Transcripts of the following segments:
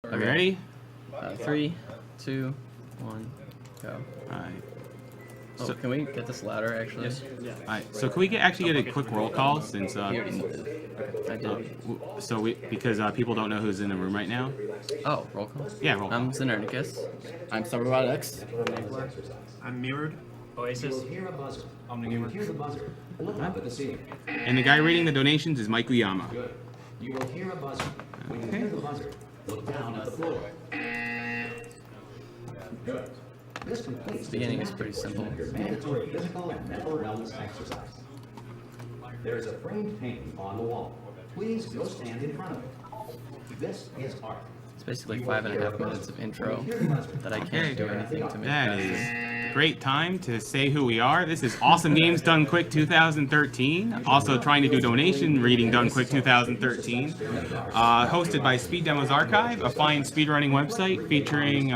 Okay, ready? 3, 2, 1, go. Alright. Oh, so, can we get this louder, actually? Yes. Yeah. Alright, so can we actually get a quick roll call since... He already did. Okay, I did. So because people don't know who's in the room right now. Oh, roll call? Yeah, roll call. I'm Znernicus. I'm X. I'm Mirrored. Oasis. I'm the gamer. Look up at the ceiling. And the guy reading the donations is Mike Uyama. Good. You will hear a buzzer. When you hear the buzzer, look down at the floor. Good. This completes the beginning is pretty simple. Mandatory physical and mental wellness exercise. There is a framed painting on the wall. Please go stand in front of it. This is art. It's basically 5.5 minutes of intro that I can't do anything to make that is a great time to say who we are. This is Awesome Games Done Quick 2013. Also trying to do donation reading Done Quick 2013. Hosted by Speed Demos Archive, a fine speedrunning website featuring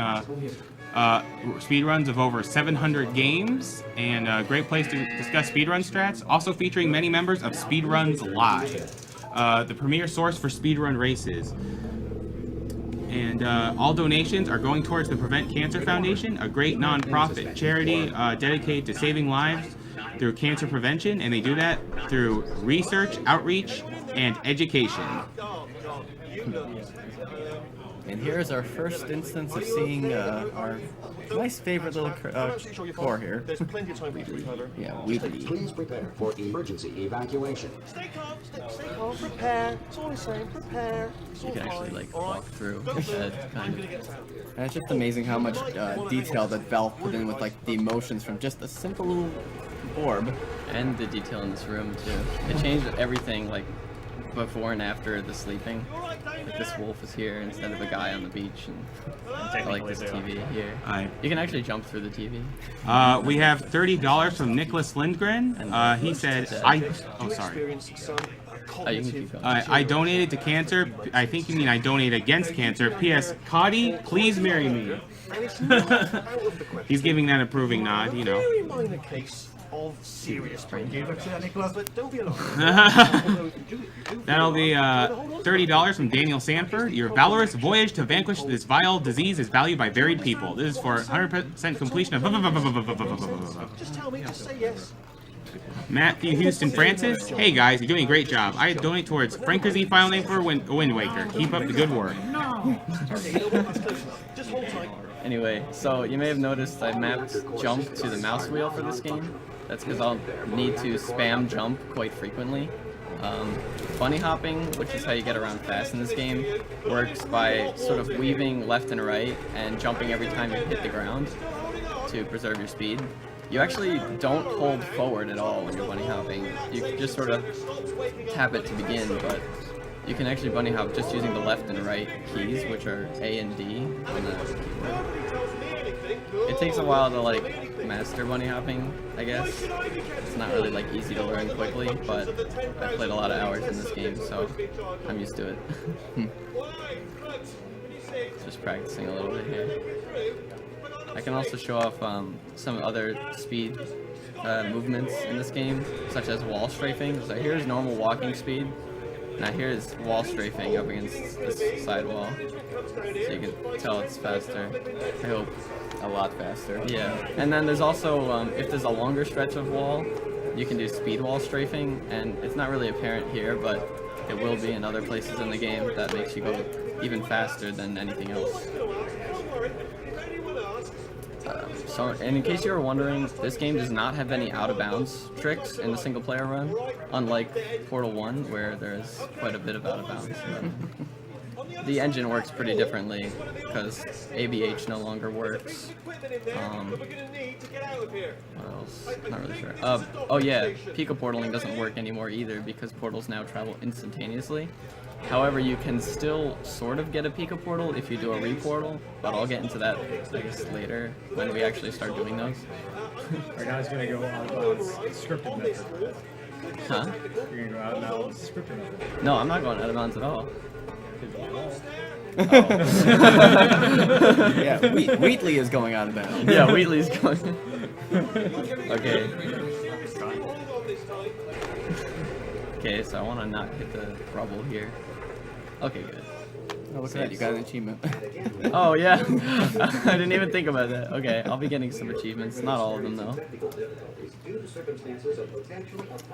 speedruns of over 700 games, and a great place to discuss speedrun strats. Also featuring many members of Speedruns Live, the premier source for speedrun races. And all donations are going towards the Prevent Cancer Foundation, a great non-profit charity dedicated to saving lives through cancer prevention, and they do that through research, outreach, and education. And here's our first instance of seeing our nice favorite little core here. There's plenty of time for you to recover. Yeah, Wheatley. Please prepare for emergency evacuation. Stay calm, prepare. It's all the same, prepare. You can actually like walk through that kind of. And it's just amazing how much detail that Valve put in with like the emotions from just a simple little orb. And the detail in this room too. It changed everything like before and after the sleeping. Like this wolf is here instead of a guy on the beach, and I like this TV here. You can actually jump through the TV. We have $30 from Nicholas Lindgren. He said, oh, sorry. You can keep going. I donated to cancer. I think you mean I donated against cancer. P.S. Cotty, please marry me. He's giving that approving nod, you know. Of serious brain games, Nicholas, but don't be alarmed. That'll be $30 from Daniel Sanford. Your valorous voyage to vanquish this vile disease is valued by varied people. This is for 100% completion of... Just tell me, just say yes. Matthew Houston Francis. Hey guys, you're doing a great job. I donate towards Frank Z file name for Wind Waker. Keep up the good work. Just hold tight. Anyway, so you may have noticed I mapped jump to the mouse wheel for this game. That's because I'll need to spam jump quite frequently. Bunny hopping, which is how you get around fast in this game, works by sort of weaving left and right and jumping every time you hit the ground to preserve your speed. You actually don't hold forward at all when you're bunny hopping. You can just sort of tap it to begin, but you can actually bunny hop just using the left and right keys, which are A and D on the keyboard. It takes a while to like master bunny hopping, I guess. It's not really like easy to learn quickly, but I've played a lot of hours in this game, so I'm used to it. Just practicing a little bit here. I can also show off some other speed movements in this game, such as wall strafing. So here's normal walking speed. Now here's wall strafing up against this side wall. So you can tell it's faster. I hope. A lot faster. Yeah. And then there's also, if there's a longer stretch of wall, you can do speed wall strafing, and it's not really apparent here, but it will be in other places in the game that makes you go even faster than anything else. And in case you were wondering, this game does not have any out-of-bounds tricks in the single-player run, unlike Portal 1, where there's quite a bit of out-of-bounds. The engine works pretty differently, because ABH no longer works. What else? Not really sure. Oh yeah, Pico portaling doesn't work anymore either, because portals now travel instantaneously. However, you can still sort of get a Pico portal if you do a reportal, but I'll get into that, I guess, later when we actually start doing those. Our guy's gonna go out of scripted method. Huh? You're gonna go out now with scripted method. No, I'm not going out of bounds at all. Oh. Yeah, Wheatley is going out of bounds. Yeah, Wheatley's going. Okay. Okay, so I want to not hit the rubble here. Okay, good. Oh, look at that, you got an achievement. Oh yeah, I didn't even think about that. Okay, I'll be getting some achievements. Not all of them though.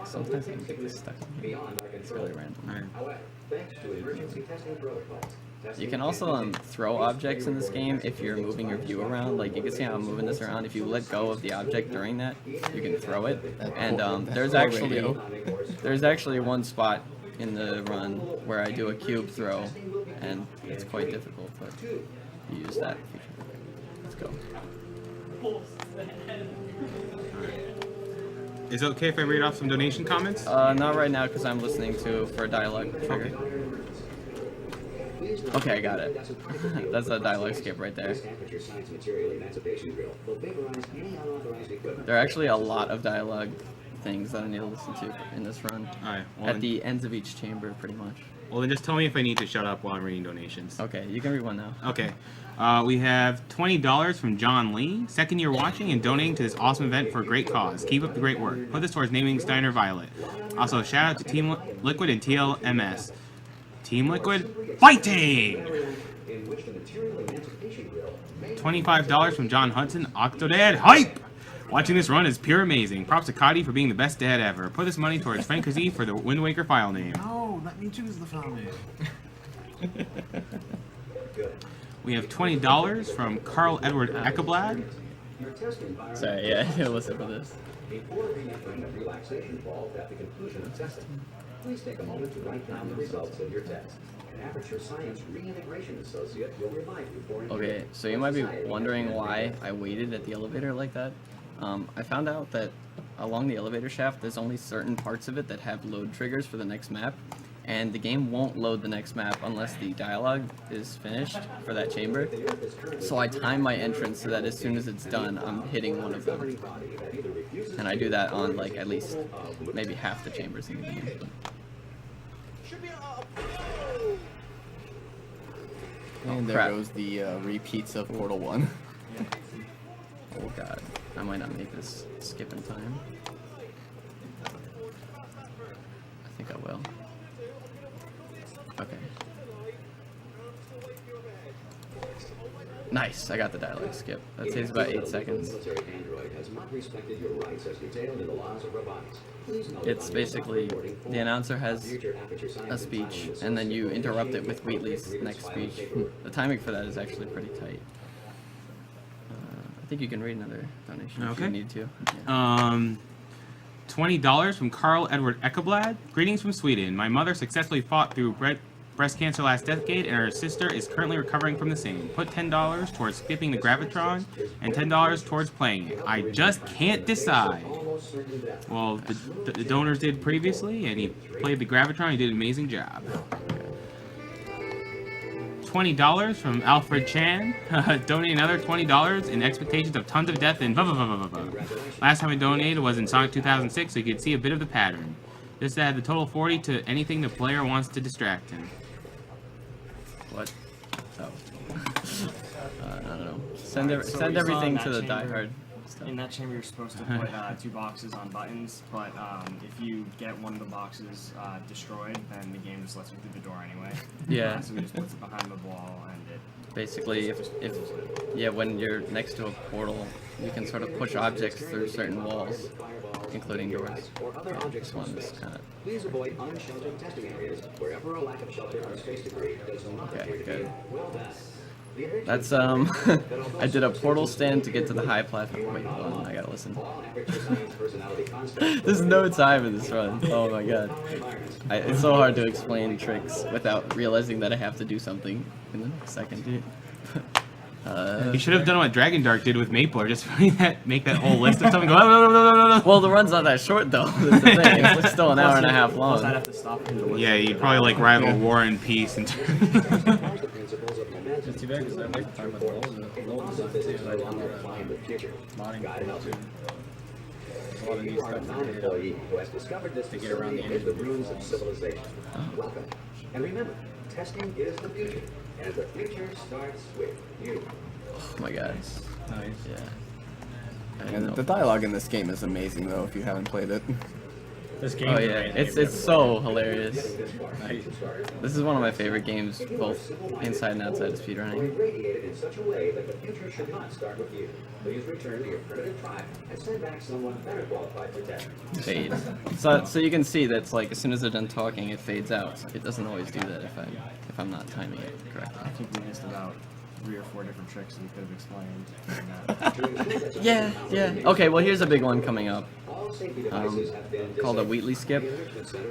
Sometimes I can get this stuck in here. It's really random. You can also throw objects in this game if you're moving your view around. Like you can see how I'm moving this around. If you let go of the object during that, you can throw it. And there's actually one spot in the run where I do a cube throw, and it's quite difficult, but you use that feature. Let's go. Is it okay if I read off some donation comments? Not right now because I'm listening for a dialogue trigger. Okay, I got it. That's a dialogue skip right there. There are actually a lot of dialogue things that I need to listen to in this run. Alright. Well, At the ends of each chamber, pretty much. well, then just tell me if I need to shut up while I'm reading donations. Okay, you can read one now. Okay. We have $20 from John Lee. Second year watching and donating to this awesome event for a great cause. Keep up the great work. Put this towards naming Steiner Violet. Also, shout out to Team Liquid and TLMS. Team Liquid, fighting! $25 from John Hudson. Octodad, hype! Watching this run is pure amazing. Props to Cody for being the best dad ever. Put this money towards Frank Kazee for the Wind Waker file name. No, let me choose the file name. We have $20 from Carl Edward Eckeblad. Sorry, yeah, I didn't listen for this. Before re-entering the relaxation valve at the conclusion of testing, please take a moment to write down the results of your test. An Aperture Science Reintegration Associate will remind you for Okay, so you might be wondering why I waited at the elevator like that. I found out that along the elevator shaft, there's only certain parts of it that have load triggers for the next map, and the game won't load the next map unless the dialogue is finished for that chamber. So I time my entrance so that as soon as it's done, I'm hitting one of them. And I do that on like at least maybe half the chambers in the game. And there crap. goes the repeats of Portal 1. Oh god, I might not make this skip in time. I think I will. Okay. Nice, I got the dialogue skip. That takes about 8 seconds. It's basically, the announcer has a speech, and then you interrupt it with Wheatley's next speech. The timing for that is actually pretty tight. I think you can read another donation if you need to. Yeah. $20 from Carl Edward Eckeblad. Greetings from Sweden. My mother successfully fought through breast cancer last decade, and her sister is currently recovering from the same. Put $10 towards skipping the Gravitron, and $10 towards playing it. I just can't decide. Well, the donors did previously, and he played the Gravitron. He did an amazing job. $20 from Alfred Chan. Donate another $20 in expectations of tons of death and blah, blah, blah, blah, blah, blah. Last time I donated was in Sonic 2006, so you could see a bit of the pattern. Just add the total 40 to anything the player wants to distract him. What? Oh. I don't know. Send everything to the diehard stuff. In that chamber, you're supposed to put 2 boxes on buttons, but if you get one of the boxes destroyed, then the game just lets you through the door anyway. Yeah. So it just puts it behind the wall, and it... Basically, when you're next to a portal, you can sort of push objects through certain walls, including doors. This one is kind of... Please avoid unsheltered testing areas wherever a lack of shelter or space debris does not appear to be. Well done. That's, I did a portal stand to get to the high platform. Wait, hold on, I gotta listen. There's no time in this run. Oh my god. It's so hard to explain tricks without realizing that I have to do something in the next second, dude. You should have done what Dragon Dark did with Maple, or just make that whole list of something. Go, well, the run's not that short though. That's the thing. It's still an hour and a half long. I'd have to stop him to listen. Yeah, you'd probably like rival War and Peace and. It's too bad because I like to talk about the modding too. There's a lot of new stuff to get around the edge of the ruins of civilization. Welcome. And remember, testing is the future, and the future starts with you. Oh my god. Nice. Yeah. And the dialogue in this game is amazing though if you haven't played it. This game. Oh yeah, it's so hilarious. This is one of my favorite games, both inside and outside of speedrunning. Irradiated in such a way that the future should not start with you. Please return to your primitive tribe and send back someone better qualified to test. Fade. So you can see that's like as soon as they're done talking, it fades out. It doesn't always do that if I'm not timing it correctly. I think we missed about 3 or 4 different tricks that we could have explained. Yeah. Okay, well here's a big one coming up. All safety devices have been Called a Wheatley skip.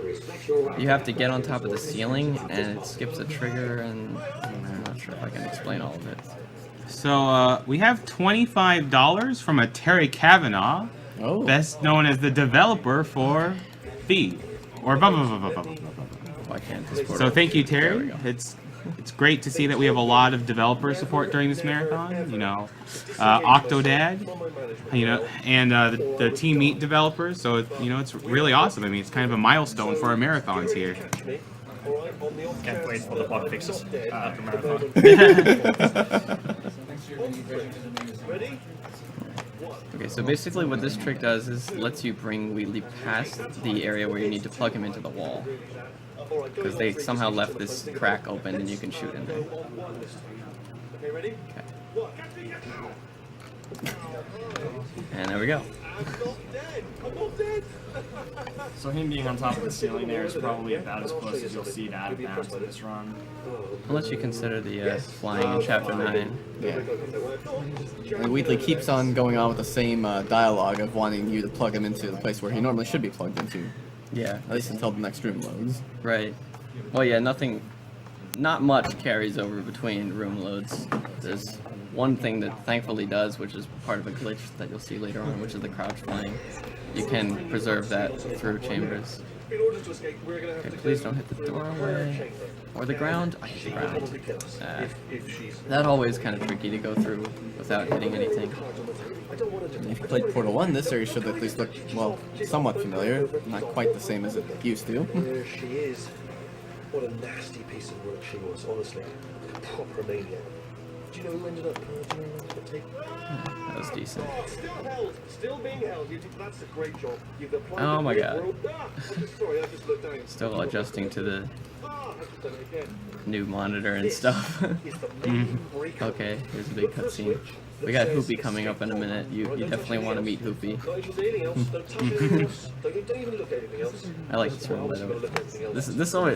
respect your rights. You have to get on top of the ceiling and it skips a trigger, and I'm not sure if I can explain all of it. So we have $25 from a Terry Kavanaugh, Oh. best known as the developer for Feed, or blah blah blah blah blah blah. Why can't this portal? So thank you, There we Terry. go. It's great to see that we have a lot of developer support during this marathon. You know, Octodad, you know, and the Team Meat developers. So you know, it's really awesome. I mean, it's kind of a milestone for our marathons here. Can't wait for the bug fixes after marathon. Okay, so basically what this trick does is lets you bring Wheatley past the area where you need to plug him into the wall. Because they somehow left this crack open and you can shoot in there. Okay. And there we go. So him being on top of the ceiling there is probably about as close as you'll see it out of bounds in this run. Unless you consider the flying in Chapter 9. Yeah. And Wheatley keeps on going on with the same dialogue of wanting you to plug him into the place where he normally should be plugged into. Yeah, At least until the next room loads. right. Well, yeah, not much carries over between room loads. There's one thing that thankfully does, which is part of a glitch that you'll see later on, which is the crouch flying. You can preserve that through chambers. Okay, please don't hit the doorway. Or the ground. I hit the ground. That hallway is kind of tricky to go through without hitting anything. If you played Portal 1, this area should at least look, well, somewhat familiar. Not quite the same as it used to. There she is. What a nasty piece of work she was, honestly. Proper maniac. Do you know who ended up doing that? That was decent. Still being held. That's a great job. You've applied Oh the my great god. world. Sorry, I just looked down. Still adjusting to the I've just done it again. new monitor and stuff. It's the main breaker. Okay, here's a big cutscene. We got Hoopy coming up in a minute. You definitely want to meet Hoopy. Not interested in anything else. Don't touch anything else. Don't even look at anything else. I like this room, by the way. Look at anything else.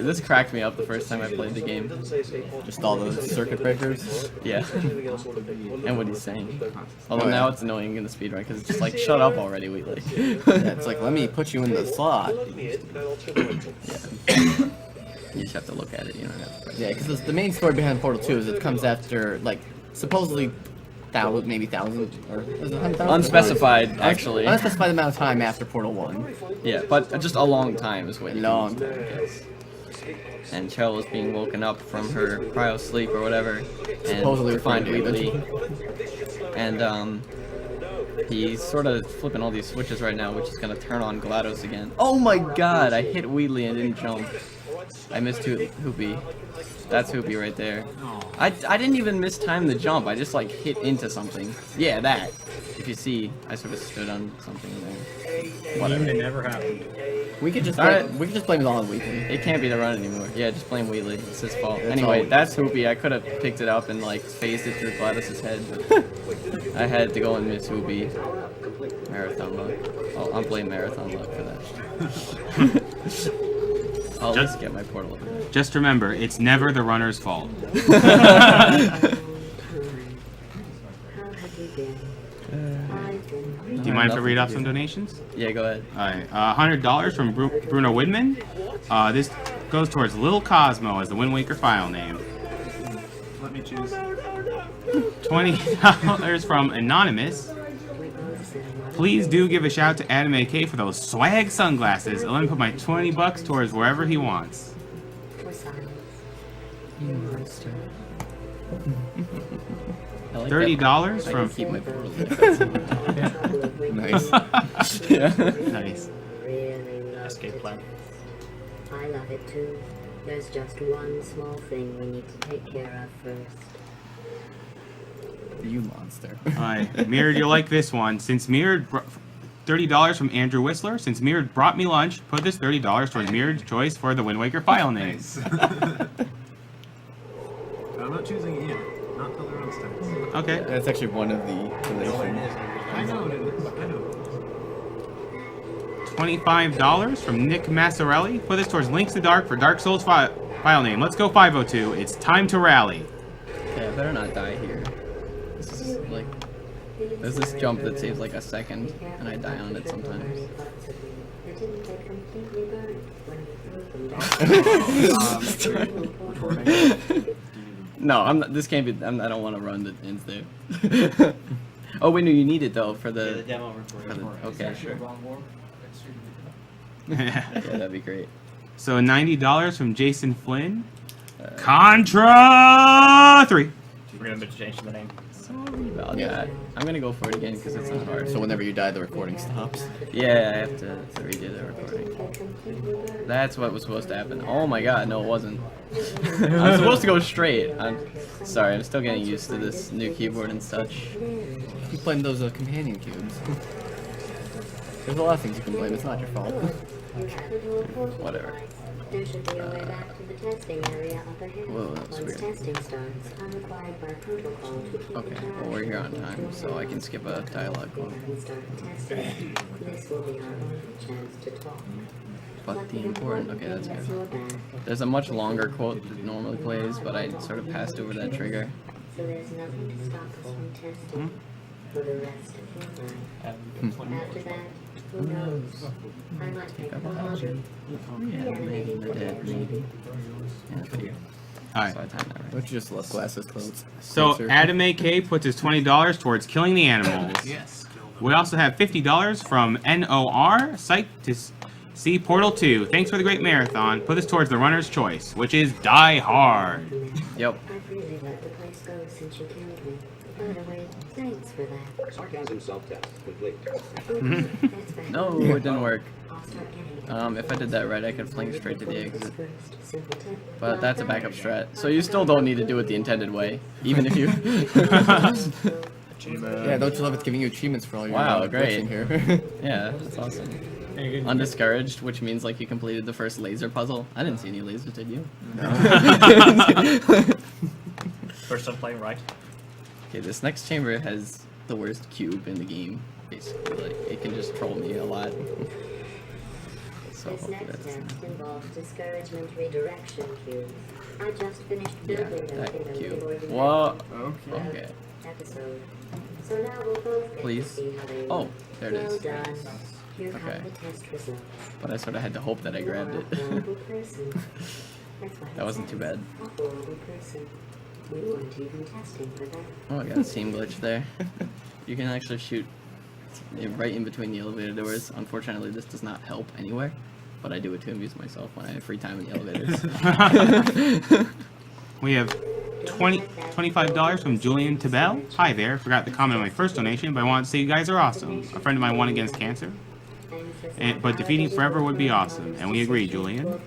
This cracked me up the first time I played the game. Doesn't say escape pod. Just all the circuit breakers. Yeah. Anything else or look at you. And what he's saying. Although Oh, yeah. now it's annoying in the speedrun because it's just like, shut up already, Wheatley. Yeah, it's like, let me put you in the slot. Let me in, and I'll turn the lights on. You just have to look at it. You don't have to press. Yeah, because the main story behind Portal 2 is it comes after, like, supposedly maybe thousand, or is it 100,000? Unspecified, actually. Unspecified amount of time after Portal 1. Yeah, but just a long time is what. Long time. Yes. And Chell is being woken up from her cryo sleep or whatever, and Supposedly to find referring to Wheatley. And he's sort of flipping all these switches right now, which is gonna turn on GLaDOS again. Oh my god! I hit Wheatley and didn't jump. I missed Hoopy. That's Hoopy right there. I didn't even mistime the jump. I just like hit into something. Yeah, that. If you see, I sort of stood on something there. Whatever. It never happened. We could just Alright. blame it all on Wheatley. It can't be the run anymore. Yeah, just blame Wheatley. It's his fault. That's Anyway, all. that's Hoopy. I could have picked it up and like phased it through GLaDOS's head, but I had to go and miss Hoopy. Marathon luck. Oh, I'll blame Marathon luck for that. I'll just get my portal over there. Just remember, it's never the runner's fault. Do you mind if I read off some donations? Yeah, go ahead. Alright, $100 from Bruno Widman. This goes towards Little Cosmo as the Wind Waker file name. Let me choose. $20 from Anonymous. Please do give a shout to Adam AK for those swag sunglasses. I'll let me put my $20 towards wherever he wants. I like $30 that. I from. can keep my portal. Nice. Yeah. Nice. Really love Escape it. plan. I love it too. There's just one small thing we need to take care of first. You monster. Alright, Mirrored, you'll like this one. Since Mirrored $30 from Andrew Whistler. Since Mirrored brought me lunch, put this $30 towards Mirrored's choice for the Wind Waker file name. Nice. I'm not choosing it yet. Not till they're on stacks. Okay. That's actually one of the donations. I know it is. I know. $25 from Nick Massarelli. Put this towards Links to Dark for Dark Souls file name. Let's go 502. It's time to rally. Okay, I better not die here. This is like, there's this jump that saves like a second, and I die on it sometimes. No, I'm not, this can't be. I don't want to run the ends there. Oh wait, no, you need it though for the. demo recording. Okay, sure. Yeah, that'd be great. So $90 from Jason Flynn. Contra 3. We're gonna change the name. Sorry about that. I'm gonna go for it again because it's not hard. So whenever you die, the recording stops. Yeah, I have to redo the recording. That's what was supposed to happen. Oh my god, no it wasn't. I'm supposed to go straight. I'm sorry, I'm still getting used to this new keyboard and such. Keep playing those companion cubes. There's a lot of things you can blame. It's not your fault. Whatever. There should be a way back to the testing area up ahead. Whoa, that was Once weird. testing starts, I'm required by protocol to keep Okay, the well we're here on time, so I can skip a dialogue We quote. can start testing. This will be our only chance to talk. But the important, okay, that's That's good. your back, There's a much longer quote that normally plays, but I sort of passed over that trigger. so there's nothing to stop us from testing for the rest of your life. After that, who knows? I might take a holiday. Reanimating the dead, maybe. Yeah, that's pretty good. Alright. So I timed that right. Don't you just love glasses closed? So Adame K puts his $20 towards killing the animals. Yes. We also have $50 from NOR, psyched to see Portal 2. Thanks for the great marathon. Put this towards the runner's choice, which is Die Hard. Yep. I've really let the place go since you killed me. By the way, thanks for that. Sarcasm self-test complete. That's better. No, it didn't work. I'll start getting it. If I did that right, I could fling straight to the exit. First, simple tip. But that's a backup strat. So you still don't need to do it the intended way, even if you... Yeah, don't you love it's giving you achievements for all your Wow, great. glitching here? Yeah, that's awesome. Undiscouraged, which means like you completed the first laser puzzle. I didn't see any lasers, did you? First time playing, right? Okay, this next chamber has the worst cube in the game, basically. Like, it can just troll me a lot. So This hopefully next that's... test involves discouragement redirection cubes. I just finished Yeah, building them that in a cube. reorganized Whoa! Okay. Okay. episode. So now we'll both get Please. to see how they Oh, look. there it Well is. done. Here come Okay. the test results. But I sort of had to hope that I grabbed You're a it. horrible person. That's what That it wasn't too says. bad. A horrible person. We weren't even testing for that. Oh, I got a seam glitch there. You can actually shoot right in between the elevator doors. Unfortunately, this does not help anywhere, but I do it to amuse myself when I have free time in the elevators. We have $25 from Julian Tabell. Hi there. Forgot to comment on my first donation, but I want to say you guys are awesome. A friend of mine won against cancer, but defeating forever would be awesome. And we agree, Julian.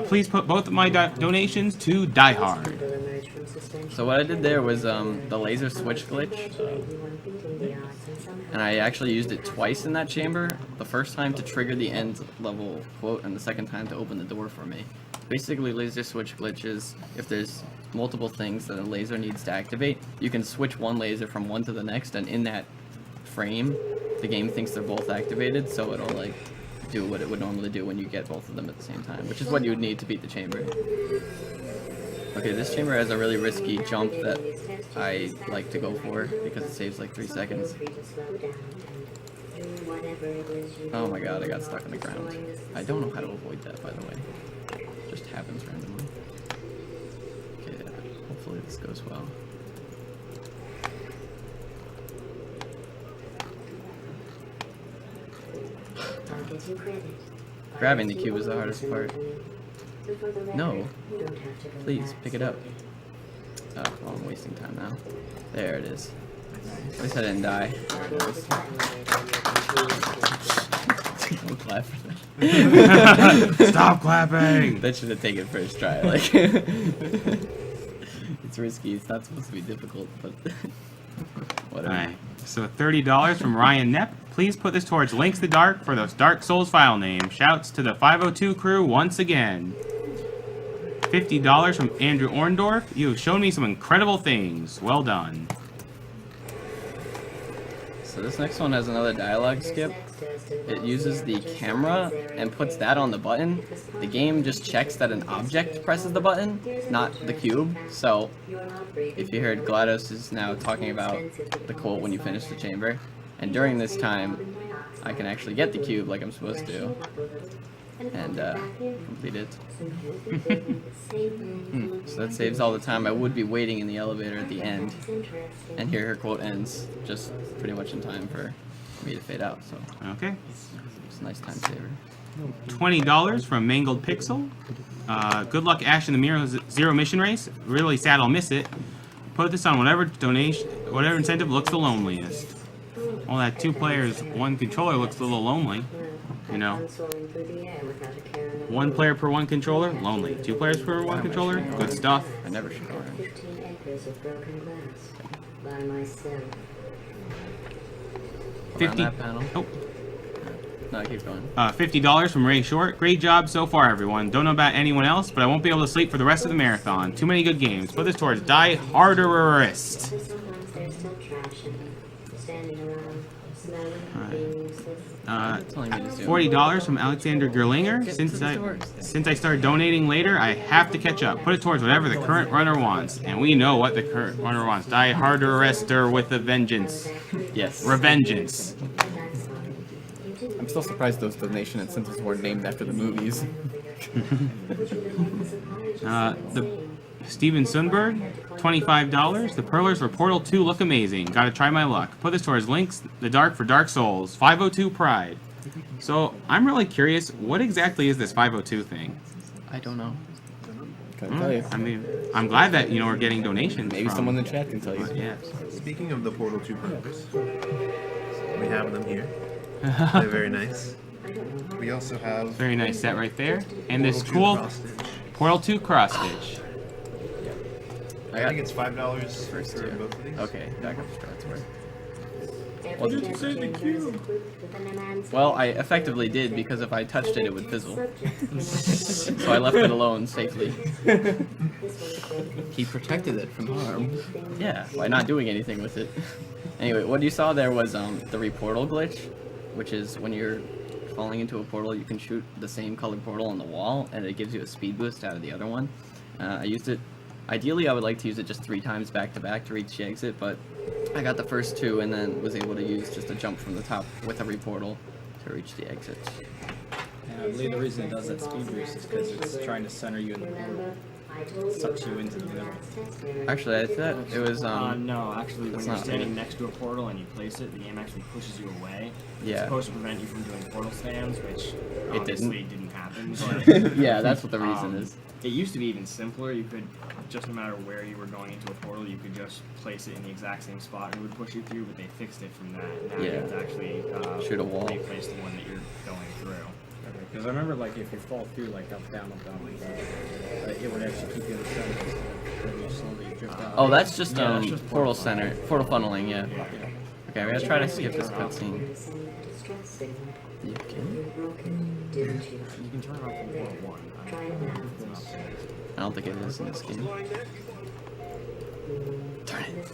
Please put both of my donations to Die Hard. So what I did there was the laser switch glitch, and I actually used it twice in that chamber. The first time to trigger the end level quote, and the second time to open the door for me. Basically, laser switch glitches, if there's multiple things that a laser needs to activate, you can switch one laser from one to the next, and in that frame, the game thinks they're both activated, so it'll like do what it would normally do when you get both of them at the same time, which is what you would need to beat the chamber. Okay, this chamber has a really risky jump that I like to go for because it saves like 3 seconds. Oh my god, I got stuck in the ground. I don't know how to avoid that, by the way. It just happens randomly. Okay, hopefully this goes well. Grabbing the cube is the hardest part. No. Please, pick it up. Oh, well, I'm wasting time now. There it is. At least I didn't die. Don't clap for that. Stop clapping! That should have taken first try, like. It's risky, it's not supposed to be difficult, but whatever. Alright, so $30 from Ryan Nepp. Please put this towards Links the Dark for the Dark Souls file name. Shouts to the 502 crew once again. $50 from Andrew Orndorff. You have shown me some incredible things. Well done. So this next one has another dialogue skip. It uses the camera and puts that on the button. The game just checks that an object presses the button, not the cube. So if you heard, GLaDOS is now talking about the quote when you finish the chamber. And during this time, I can actually get the cube like I'm supposed to and complete it. So that saves all the time I would be waiting in the elevator at the end. And here her quote ends just pretty much in time for me to fade out. So Okay. it's a nice time saver. $20 from Mangled Pixel. Good luck, Ash, in the Mirror Zero mission race. Really sad I'll miss it. Put this on whatever incentive looks the loneliest. Well, that 2 players, 1 controller looks a little lonely. You know, 1 player per 1 controller, lonely. 2 players per 1 controller, good stuff. I never should go around. 15 acres of broken glass by myself. 50. That panel. Oh. No, keep going. $50 from Ray Short. Great job so far, everyone. Don't know about anyone else, but I won't be able to sleep for the rest of the marathon. Too many good games. Put this towards Die Harderist. Sometimes there's still trash in it, standing around, smelling, being useless. Telling me to zoom. $40 from Alexander Gerlinger. Since I started donating later, I have to catch up. Put it towards whatever the current runner wants, and we know what the current runner wants. Die Harderester with a vengeance. Yes. Revengeance. I'm still surprised those donation incentives weren't named after the movies. The Steven Sundberg, $25. The Perlers for Portal 2 look amazing. Gotta try my luck. Put this towards Links the Dark for Dark Souls. 502 Pride. So, I'm really curious, what exactly is this 502 thing? I don't know. Couldn't tell you. I mean, I'm glad that, you know, we're getting donations. Maybe from, someone in the chat can tell you. Yeah. Speaking of the Portal 2 players, we have them here. They're very nice. We also have Very nice set right there. And this Portal 2 cool cross stitch. Portal 2 cross stitch. I think it's $5 First for two. both of these. Okay, backup strats work. Well, Well, I effectively did because if I touched it, it would fizzle. So I left it alone safely. He protected it from harm. Yeah, by not doing anything with it. Anyway, what you saw there was the reportal glitch, which is when you're falling into a portal, you can shoot the same colored portal on the wall, and it gives you a speed boost out of the other one. I used it. Ideally, I would like to use it just 3 times back to back to reach the exit, but I got the first 2 and then was able to use just a jump from the top with a reportal to reach the exit. And I believe the reason it does that speed boost is because it's trying to center you in the middle. It sucks you into the middle. Actually, I thought it was no, actually, when that's you're not standing right. next to a portal and you place it, the game actually pushes you away. It's Yeah. supposed to prevent you from doing portal stands, which It obviously didn't happen. But yeah, that's what the reason is. It used to be even simpler. You could, just no matter where you were going into a portal, you could just place it in the exact same spot and it would push you through, but they fixed it from that. Now you Yeah. have to actually Shoot a wall. replace the one that you're going through. Because I remember, like, if you fall through, like, up, down, it would actually keep you in the center instead of letting you slowly drift out. Oh, that's just Yeah, that's just portal center, portal funneling, yeah. Okay, we're gonna try to skip this cutscene. You can? You can turn it off in Portal 1. I don't think it is in this game. Darn it.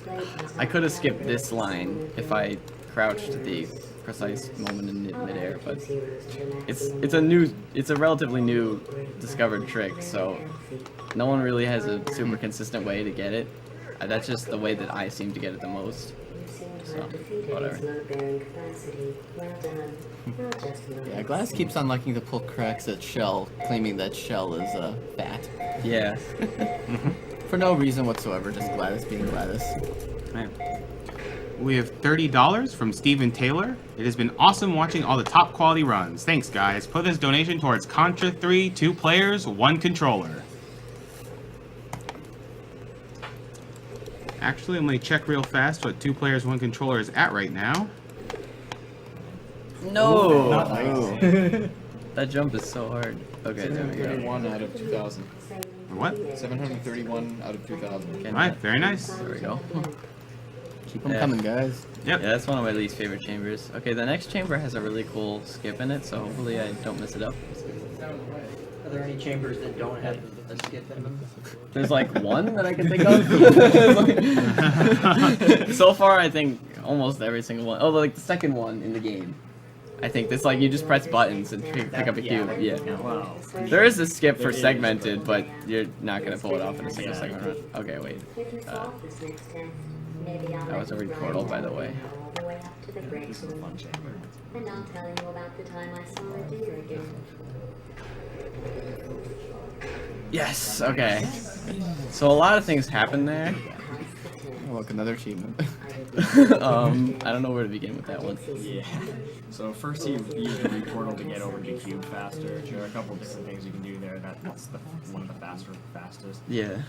I could have skipped this line if I crouched at the precise moment in midair, but it's a relatively new discovered trick, so no one really has a super consistent way to get it. That's just the way that I seem to get it the most. So, whatever. Yeah, Glass keeps on liking to pull cracks at Shell, claiming that Shell is fat. Yeah. For no reason whatsoever, just Gladys being Gladys. Man. We have $30 from Steven Taylor. It has been awesome watching all the top quality runs. Thanks, guys. Put this donation towards Contra 3, 2 players, 1 controller. Actually, I'm going to check real fast what 2 players, 1 controller is at right now. No! Nice. That jump is so hard. Okay, there we go. 731 out of 2,000. What? 731 out of 2,000. Again, Alright, very nice. There we go. Keep them coming, guys. Yep. Yeah, that's one of my least favorite chambers. Okay, the next chamber has a really cool skip in it, so hopefully I don't mess it up. Are there any chambers that don't have a skip in them? There's like one that I can think of. So far, I think almost every single one. Oh, like the second one in the game. I think this like you just press buttons and pick up a cube. Yeah. Wow. There is a skip for segmented, but you're not gonna pull it off in a single segment run. Okay, wait. If you solve this next test, maybe I'll That was a let you portal, ride by the way. all the way up to the break room. And I'll tell you about the time I saw a deer again. Yes. Okay. So a lot of things happen there. Oh, look, another achievement. I don't know where to begin with that one. Yeah. So first you use the portal to get over to the cube faster. There are a couple different things you can do there. That's one of the fastest. Yeah.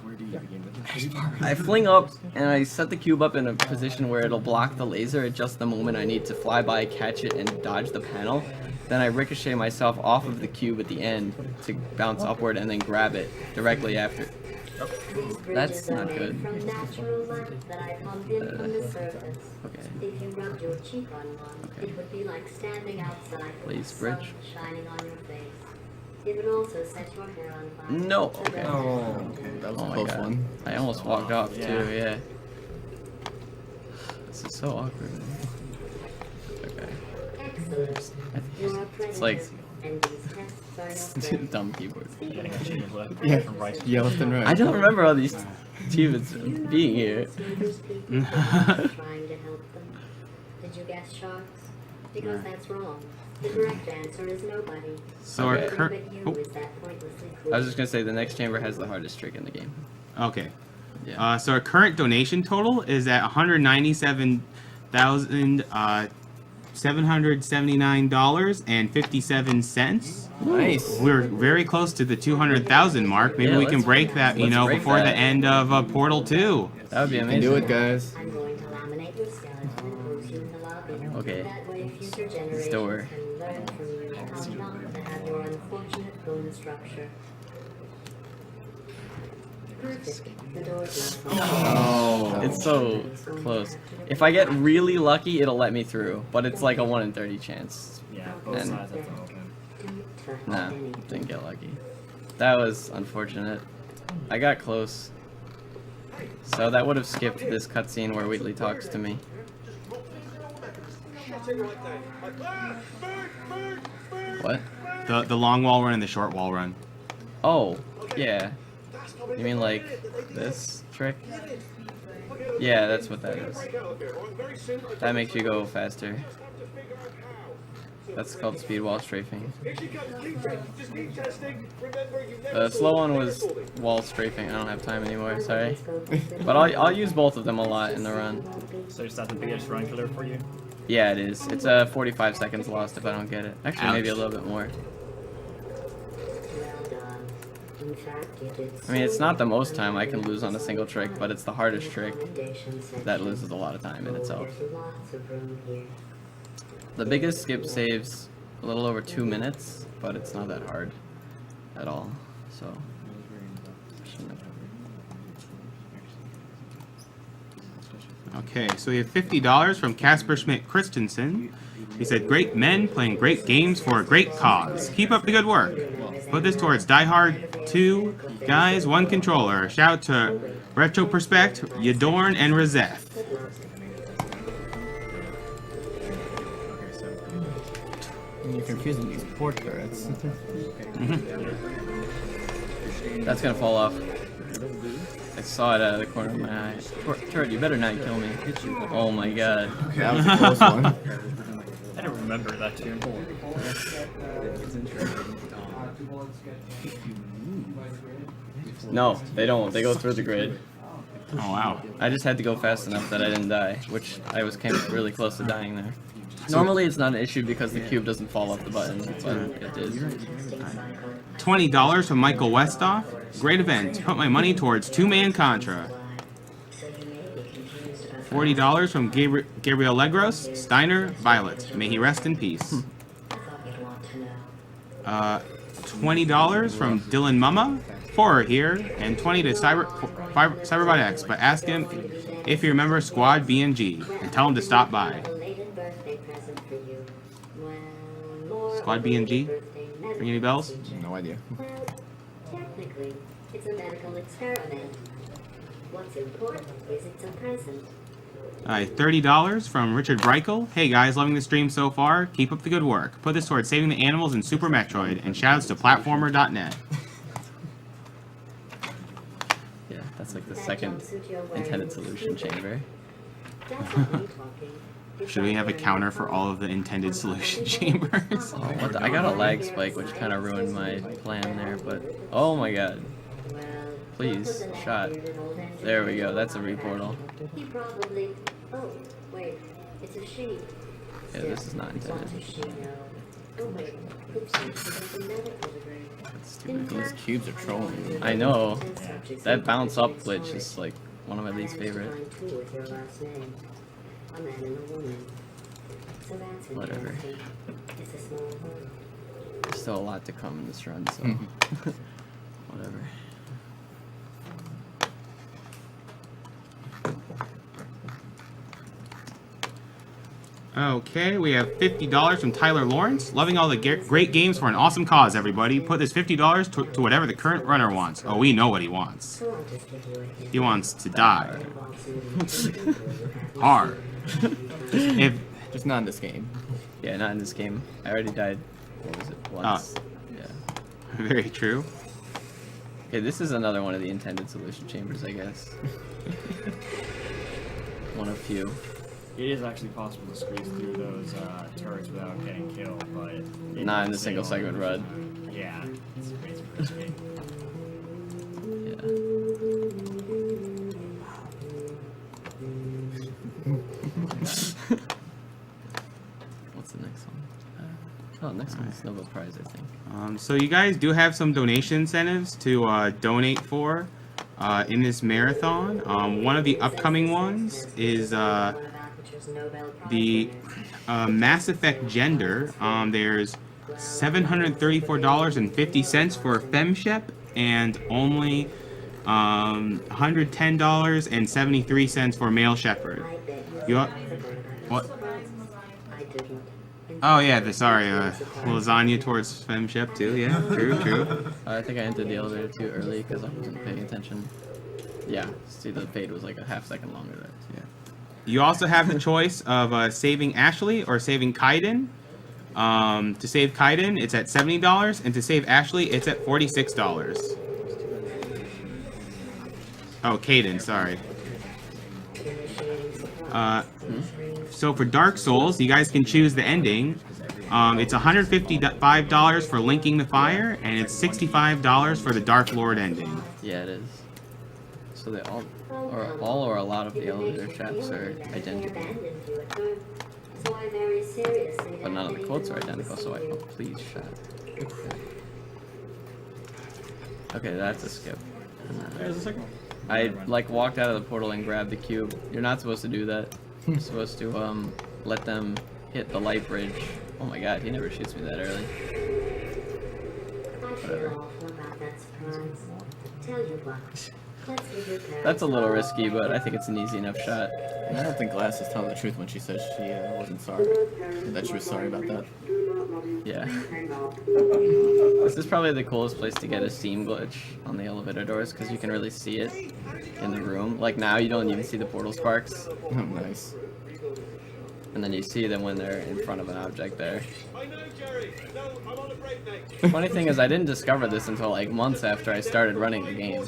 Where do you begin with the next part? I fling up and I set the cube up in a position where it'll block the laser at just the moment I need to fly by, catch it, and dodge the panel. Then I ricochet myself off of the cube at the end to bounce upward and then grab it directly after. That's not good. From natural light that I pumped in from the surface. Okay. If you rubbed your cheek on one, it would be like standing outside with Please, the sun bridge. shining on your face. It would also set your hair on fire. No. So Okay. that- That was Oh a my close god. one. I almost walked off Yeah. too, yeah. This is so awkward. Okay. Excellent. You're a It's like and these tests are your friends. dumb keyboard. Yeah, From right to yeah, left and right. I don't remember all these achievements being here. These people are trying to help them. Did you guess sharks? Because that's wrong. The correct answer is nobody. So our Okay. current. But you is that pointlessly I was just gonna say the next chamber has the hardest trick in the game. Okay. Yeah. So our current donation total is at $197,779.57. Nice. We're very close to the 200,000 mark. Maybe Yeah, we can let's- break that, let's break before the that. end of Portal 2. That would be You can amazing. do it, guys. I'm going to laminate your skeleton and pose you in the lobby. Okay. That way future generations door. can learn from you how not to have your unfortunate bone structure. Perfect. The door's not Oh, it's so close. If I get really lucky, it'll let me through, but it's like a 1 in 30 chance. Yeah, both And- sides have to open. Nah, didn't get lucky. That was unfortunate. I got close. So that would have skipped this cutscene where Wheatley talks to me. What? The long wall run and the short wall run. Oh, yeah. You mean like this trick? Yeah, that's what that is. That makes you go faster. That's called speed wall strafing. The slow one was wall strafing. I don't have time anymore, sorry. But I'll use both of them a lot in the run. So is that the biggest run killer for you? Yeah, it is. It's 45 seconds lost if I don't get it. Actually, maybe a Ouch. little bit more. well done. In fact, you did I mean, it's so not the most well time I can in lose on a single trick, but it's the hardest trick recommendation section. that loses a lot of time in itself. There's lots of room here. The biggest skip saves a little over 2 minutes, but it's not that hard at all. So, shouldn't have- Okay, so we have $50 from Casper Schmidt Christensen. He said, "Great men playing great games for a great cause. Keep up the good work. Put this towards Die Hard 2 guys, one controller. Shout to Retro Perspect, Yadorn, and Razeth." You're confusing these port turrets. That's gonna fall off. I saw it out of the corner of my eye. Turret, you better not kill me. Oh my god. That was a close one. I don't remember that tune. No, they don't. They go through the grid. Oh, wow. I just had to go fast enough that I didn't die, which I came really close to dying there. Normally it's not an issue because the cube doesn't fall off the button, but it did. $20 from Michael Westoff. "Great event. Put my money towards two-man Contra." $40 from Gabriel Legros. "Steiner, Violet. May he rest in peace." $20 from Dylan Mumma. Horror here, and 20 to Cyberbot X, but ask him if you remember Squad B&G, and tell him to stop by. Belated birthday present for you. Well, more Squad of a B&G? birthday Ring any bells? No idea. Well, technically, it's a medical experiment. What's important is it's a present. Alright, $30 from Richard Breichel. Hey guys, loving the stream so far. Keep up the good work. Put this towards saving the animals in Super Metroid, and shoutouts to platformer.net. Yeah, that's like the second intended solution chamber. That's not me talking. It's Should we not have a very counter for all of the intended solution chambers? Oh, what the? I got a lag spike, which kind of ruined my plan there, but oh my god. Well, Please, what was an shot. old engineer There we go, that's a reportal. He probably. Oh, wait. It's a she. Yeah, this is not Still, intended. what's a she know? Oh, wait. Oopsie. It's a medical degree. Stupid. These cubes are trolling. I know. That bounce up glitch is like one of my least favorite. With your last name. A man and a woman. So that's Whatever. interesting. It's a small world. There's still a lot to come in this run, so whatever. Okay, we have $50 from Tyler Lawrence. Loving all the great games for an awesome cause, everybody. Put this $50 to whatever the current runner wants. Oh, we know what he wants. So I'll just give you a hint. He wants to die. Hard. If Just not in this game. Yeah, not in this game. I already died. What was it? Once. Yeah. Very true. Okay, this is another one of the intended solution chambers, I guess. One of few. It is actually possible to squeeze through those turrets without getting killed, but Not in the single segment run. Yeah, it's pretty What's the next one? Oh, next one's Nobel Prize, I think. So you guys do have some donation incentives to donate for in this marathon. One of the upcoming ones is the Mass Effect Gender. There's $734.50 for FemShep and only $110.73 for Male Shepherd. What? Oh yeah, sorry, lasagna towards FemShep too. Yeah, true. I think I entered the elevator too early because I wasn't paying attention. Yeah, see the fade was like a half-second longer there. Yeah. You also have the choice of saving Ashley or saving Kaiden. To save Kaiden, it's at $70, and to save Ashley, it's at $46. Oh, Kaiden, sorry. So for Dark Souls, you guys can choose the ending. It's $155 for Linking the Fire, and it's $65 for the Dark Lord ending. Yeah, it is. So they all or a lot of the elevator traps are identical. But none of the quotes are identical, so oh, please shut. Okay, that's a skip. There's a second one. I like walked out of the portal and grabbed the cube. You're not supposed to do that. You're supposed to let them hit the light bridge. Oh my god, he never shoots me that early. Whatever. That's a little risky, but I think it's an easy enough shot. I don't think Glass is telling the truth when she says she wasn't sorry. That she was sorry about that. Yeah. This is probably the coolest place to get a seam glitch on the elevator doors because you can really see it in the room. Like now, you don't even see the portal sparks. Oh, nice. And then you see them when they're in front of an object there. The funny thing is, I didn't discover this until like months after I started running the game.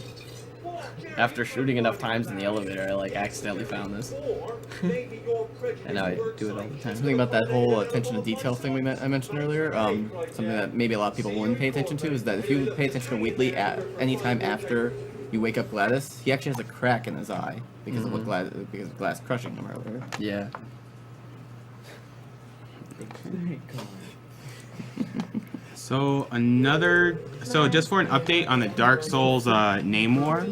After shooting enough times in the elevator, I like accidentally found this. And now I do it all the time. Something about that whole attention to detail thing I mentioned earlier, something that maybe a lot of people wouldn't pay attention to, is that if you pay attention to Wheatley at any time after you wake up Gladys, he actually has a crack in his eye because of what Glass crushing him earlier. Yeah. So just for an update on the Dark Souls name war,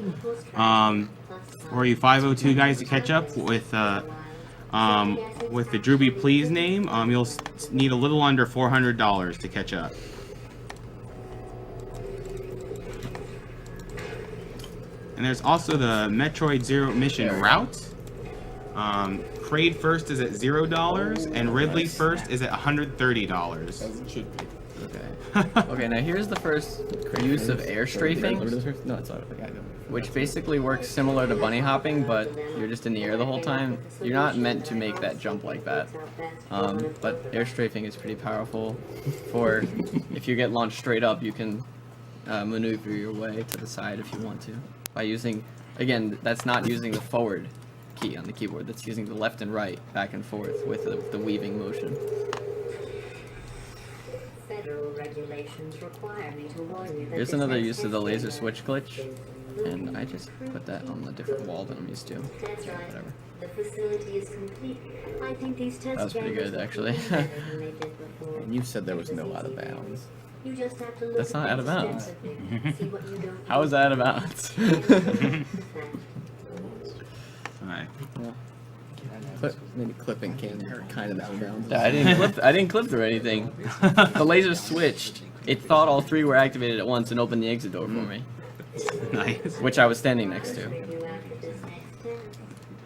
for you 502 guys to catch up with the Drewby Please name, you'll need a little under $400 to catch up. And there's also the Metroid Zero Mission Route. Kraid First is at $0, and Ridley First is at $130. As it should be. Okay. Okay, now here's the first use of air strafing, No, it's not. I know. which basically works similar to bunny hopping, but you're just in the air the whole time. You're not meant to make that jump like that. But air strafing is pretty powerful for if you get launched straight up, you can maneuver your way to the side if you want to. By using, again, that's not using the forward key on the keyboard, that's using the left and right, back and forth with the weaving motion. Federal regulations require me to warn you that Here's this another next use of the test laser is switch glitch, and I just put that on a different wall than I'm used to. That's right. Whatever. The facility is complete. I think these tests That was pretty cameras good, will actually. be better than they did before. And you said there was no out of bounds. You just have to look That's at not out of things bounds. extensively, see what you don't How is that out of bounds? Alright. Maybe clipping can kind of out of bounds. Yeah, I didn't clip through anything. The laser switched. It thought all three were activated at once and opened the exit door for me, Nice. which I was standing next to.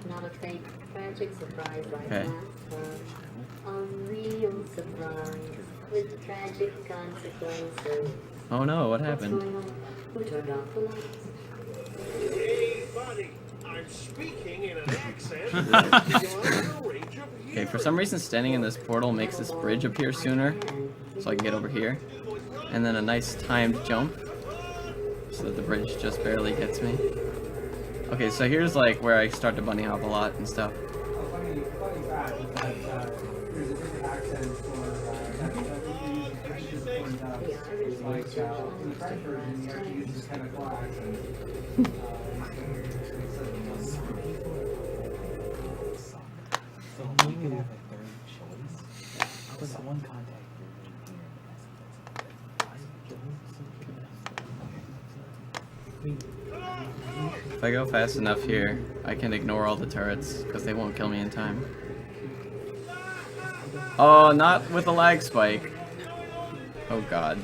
Not a fake, tragic surprise like Okay. that. A real surprise with tragic consequences. Oh no, what What's happened? going on? Who turned off the lights? Hey, buddy, I'm speaking in an accent. You're out of range of Okay, for some reason standing in this portal makes this bridge appear sooner, so I can get over here. And then a nice timed jump, so that the bridge just barely gets me. Okay, so here's like where I start to bunny hop a lot and stuff. If I go fast enough here, I can ignore all the turrets, because they won't kill me in time. Oh, not with a lag spike. Oh god.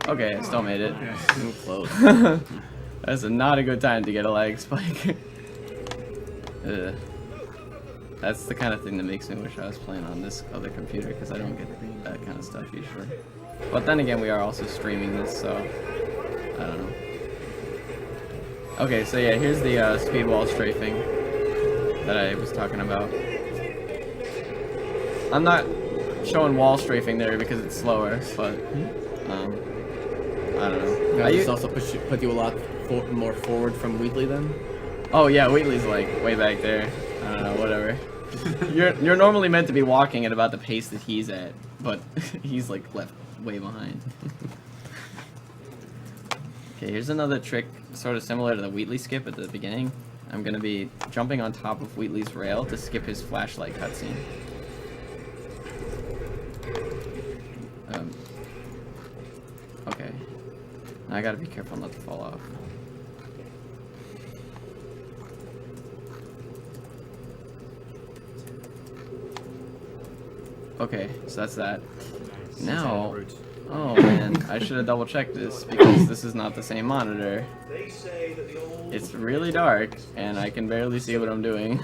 Okay, I still made it. Move close. That's not a good time to get a lag spike. Ugh. That's the kind of thing that makes me wish I was playing on this other computer, because I don't get that kind of stuff usually. But then again, we are also streaming this, so I don't know. Okay, so yeah, here's the speed wall strafing that I was talking about. I'm not showing wall strafing there because it's slower, but I don't know. Now, this also put you a lot more forward from Wheatley then? Oh yeah, Wheatley's like way back there. I don't know, whatever. You're normally meant to be walking at about the pace that he's at, but he's like left way behind. Okay, here's another trick sort of similar to the Wheatley skip at the beginning. I'm gonna be jumping on top of Wheatley's rail to skip his flashlight cutscene. Okay. Now I gotta be careful not to fall off. Okay, so that's that. Now, oh man, I should have double checked this because this is not the same monitor. They say that the old It's really dark and I can barely see what I'm doing.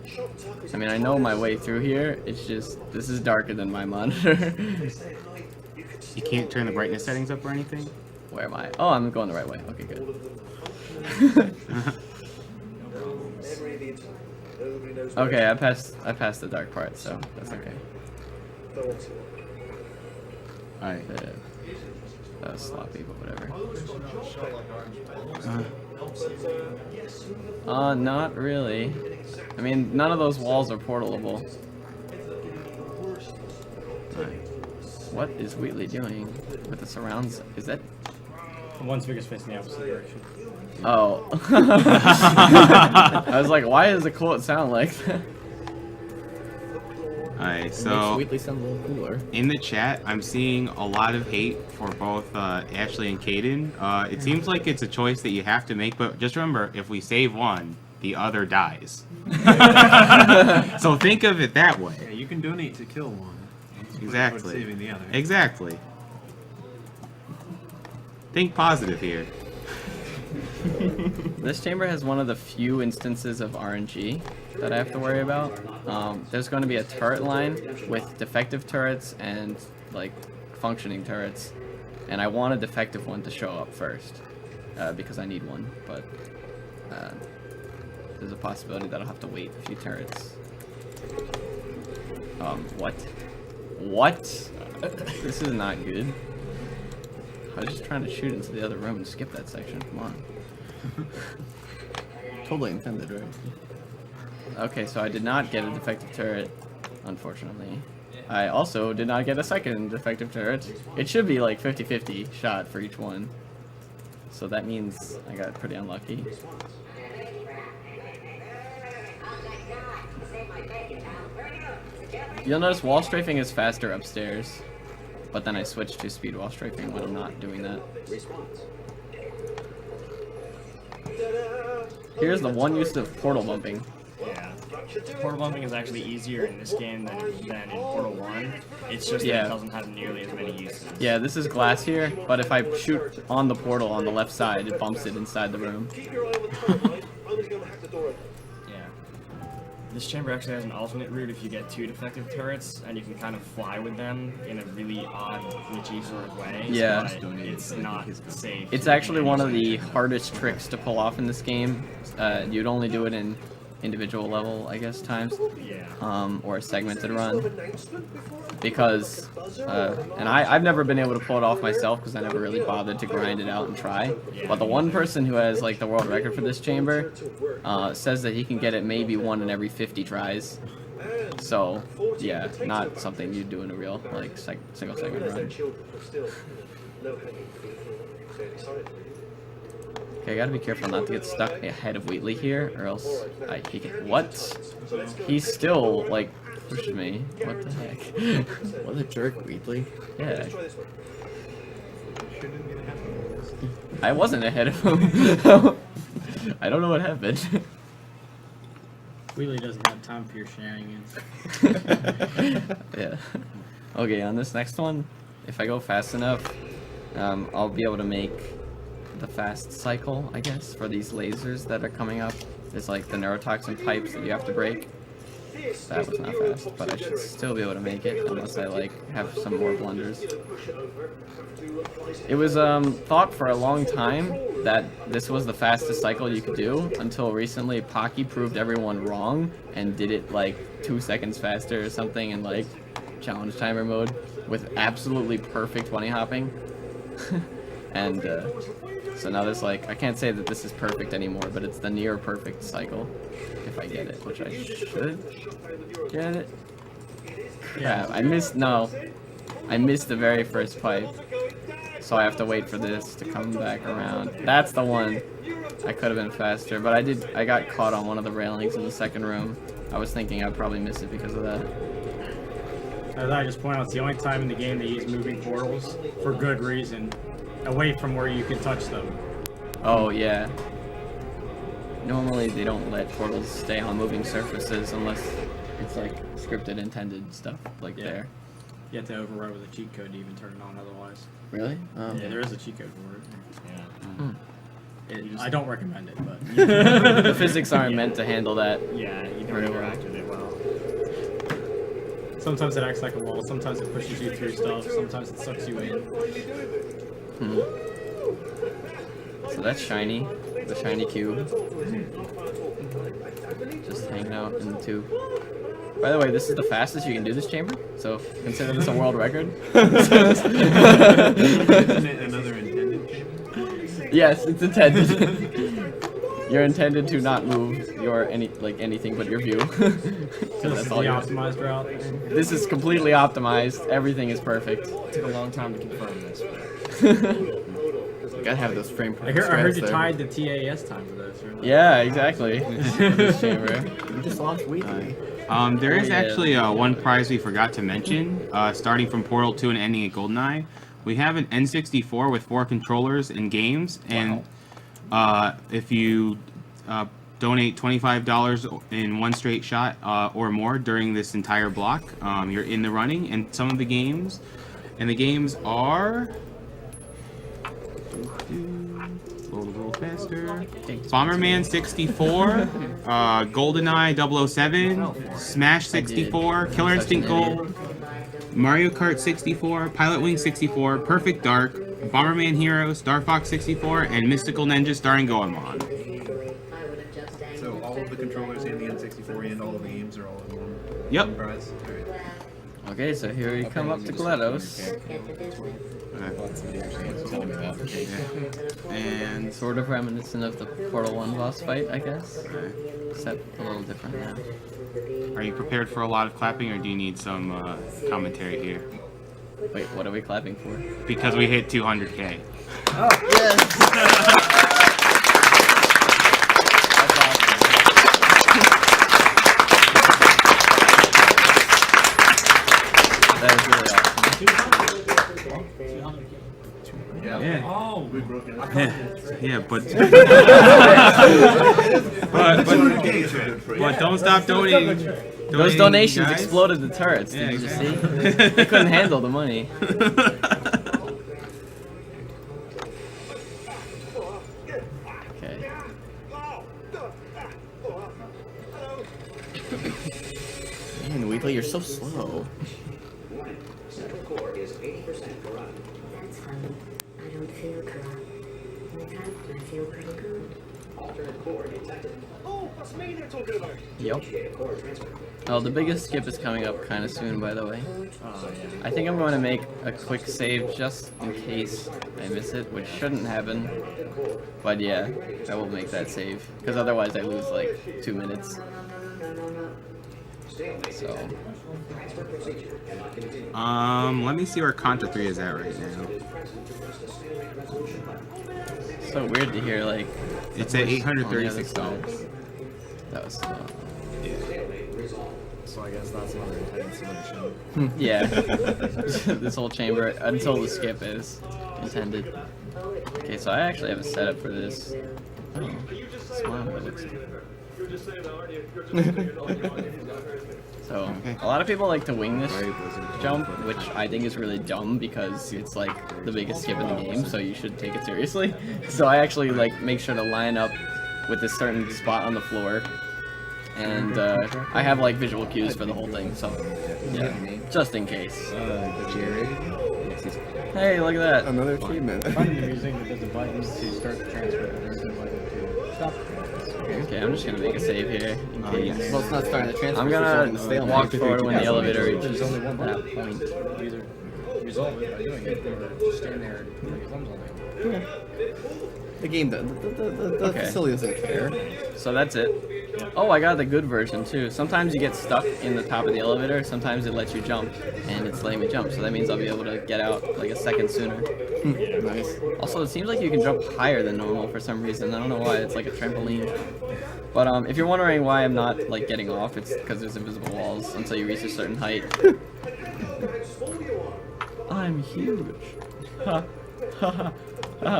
shop tuck is I mean, I know my way through here, it's just, this is darker than my monitor. They say at night you can You can't turn the brightness settings up or anything? Where am I? Oh, I'm going the right way. Okay, all good. of them memory of the entire. Nobody knows where Okay, I passed the dark part, so that's okay. Go on to Alright. That was sloppy, but whatever. Not really. I mean, none of those walls are portalable. What is Wheatley doing with the surrounds? Is that... One's biggest face in the opposite direction. Oh. I was like, why does the quote sound like that? Alright, Makes so Wheatley sound a little cooler. in the chat, I'm seeing a lot of hate for both Ashley and Caden. It seems like it's a choice that you have to make, but just remember, if we save one, the other dies. So think of it that way. Yeah, you can donate to kill one. Exactly. Saving the other. Exactly. Think positive here. This chamber has one of the few instances of RNG that I have to worry about. There's going to be a turret line with defective turrets and like functioning turrets, and I want a defective one to show up first because I need one. But there's a possibility that I'll have to wait a few turrets. What? What? This is not good. I was just trying to shoot into the other room and skip that section. Come on. Totally intended, right? Okay, so I did not get a defective turret, unfortunately. I also did not get a second defective turret. It should be like 50-50 shot for each one. So that means I got pretty unlucky. You'll notice wall strafing is faster upstairs, but then I switch to speed wall strafing when I'm not doing that. Here's the one use of portal bumping. Yeah. Portal bumping is actually easier in this game than in Portal 1. It's just that Yeah. it doesn't have nearly as many uses. Yeah, this is glass here, but if I shoot on the portal on the left side, it bumps it inside the room. Keep your eye on the turret line. I'm gonna go and hack the door open. Yeah. This chamber actually has an alternate route if you get 2 defective turrets, and you can kind of fly with them in a really odd, glitchy sort of way. Yeah. But it's not safe. It's actually one of the hardest tricks to pull off in this game. You'd only do it in individual level, I guess, times. Yeah. Or a segmented run. Because, and I've never been able to pull it off myself because I never really bothered to grind it out and try. But the one person who has like the world record for this chamber says that he can get it maybe 1 in every 50 tries. So, yeah, not something you'd do in a real like single segment run. Okay, I gotta be careful not to get stuck ahead of Wheatley here, or else he can. What? He's still like pushed me. What the heck? What a jerk, Wheatley. Yeah. I wasn't ahead of him. I don't know what happened. Wheatley doesn't have time for your shenanigans. Yeah. Okay, on this next one, if I go fast enough, I'll be able to make the fast cycle, I guess, for these lasers that are coming up. There's like the neurotoxin pipes that you have to break. That was not fast, but I should still be able to make it unless I like have some more blunders. It was thought for a long time that this was the fastest cycle you could do until recently Pocky proved everyone wrong and did it like 2 seconds faster or something in like challenge timer mode with absolutely perfect bunny hopping. And so now there's like, I can't say that this is perfect anymore, but it's the near perfect cycle if I get it, which I should get it. Crap, I missed the very first pipe, so I have to wait for this to come back around. That's the one. I could have been faster, but I got caught on one of the railings in the second room. I was thinking I'd probably miss it because of that. As I just pointed out, it's the only time in the game they use moving portals for good reason, away from where you can touch them. Oh yeah. Normally they don't let portals stay on moving surfaces unless it's like scripted intended stuff like there. You have to override with a cheat code to even turn it on otherwise. Really? Yeah, there is a cheat code for it. Yeah. I don't recommend it, but... The physics aren't meant to handle that. Yeah, you don't interact with it well. Sometimes it acts like a wall, sometimes it pushes you through stuff, sometimes it sucks you in. So that's shiny, the shiny cube. Just hanging out in the tube. By the way, this is the fastest you can do this chamber, so consider this a world record. Isn't it another intended chamber? Yes, it's intended. You're intended to not move your anything but your view. This is the optimized route. This is completely optimized. Everything is perfect. It took a long time to confirm this. You gotta have those frame I heard you tied the TAS time to this, right? Yeah, exactly. This chamber. You just lost Wheatley. There is actually one prize we forgot to mention, starting from Portal 2 and ending at GoldenEye. We have an N64 with 4 controllers and games, and if you donate $25 in one straight shot or more during this entire block, you're in the running. And some of the games, are... Load a little fast Master, Bomberman 64, GoldenEye 007, Smash 64, Killer Instinct Gold, Mario Kart 64, Pilot Wing 64, Perfect Dark, Bomberman Heroes, Star Fox 64, and Mystical Ninja starring Goemon. So all of the controllers and the N64 and all of the games are all in one Yep. prize. All right. Okay, so here we come up to GLaDOS. And Sort of reminiscent of the Portal 1 boss fight, I guess. Except a little different now. are you prepared for a lot of clapping, or do you need some commentary here? Wait, what are we clapping for? Because we hit 200K. That is really awesome. Yeah. Oh, We broke it. Yeah, but but don't stop donating. Those donations guys. exploded the turrets, Yeah, did you see? exactly. They couldn't handle the money. Okay. Man, Wheatley, you're so slow. Warning. Central core is 80% corrupt. That's funny. I don't feel corrupt. In fact, I feel pretty good. Alternate core detected. Oh, that's me they're talking about. Yep. Initiate a core transfer. Oh, the biggest skip is coming up kind of soon, by the way. Oh, yeah. I think I'm going to make a quick save just in case I miss it, which shouldn't happen. But yeah, I will make that save, because otherwise I lose like 2 minutes. So, Transfer procedure cannot continue. Let me see where Contra 3 is at right now. so weird to hear like It's at on the other $836. side. That was slow. So I guess that's another intended solution. Yeah, this whole chamber until the skip is intended. Okay, so I actually have a setup for this. Oh, smile, it looks So, a lot of people like to wing this jump, which I think is really dumb because it's like the biggest skip in the game, so you should take it seriously. So I actually like make sure to line up with a certain spot on the floor, and I have like visual cues for the whole thing, so yeah, just in case. Hey, look at that. Another achievement. I find it amusing that there's a button to start the transfer, but there's no button to stop the transfer. Okay, I'm just gonna make a save here in case. Well, it's not starting the transfer. I'm it's starting the gonna stalemate. walk forward when the elevator There's reaches only one that button. point. You either resolve it by doing it, or just stand there and put your thumbs on it. The game, the Okay. facility doesn't care. So that's it. Oh, I got the good version too. Sometimes you get stuck in the top of the elevator, sometimes it lets you jump, and it's letting me jump, so that means I'll be able to get out like a second sooner. Nice. Also, it seems like you can jump higher than normal for some reason. I don't know why, it's like a trampoline. But if you're wondering why I'm not like getting off, it's because there's invisible walls until you reach a certain height. I'm huge. Ha ha ha.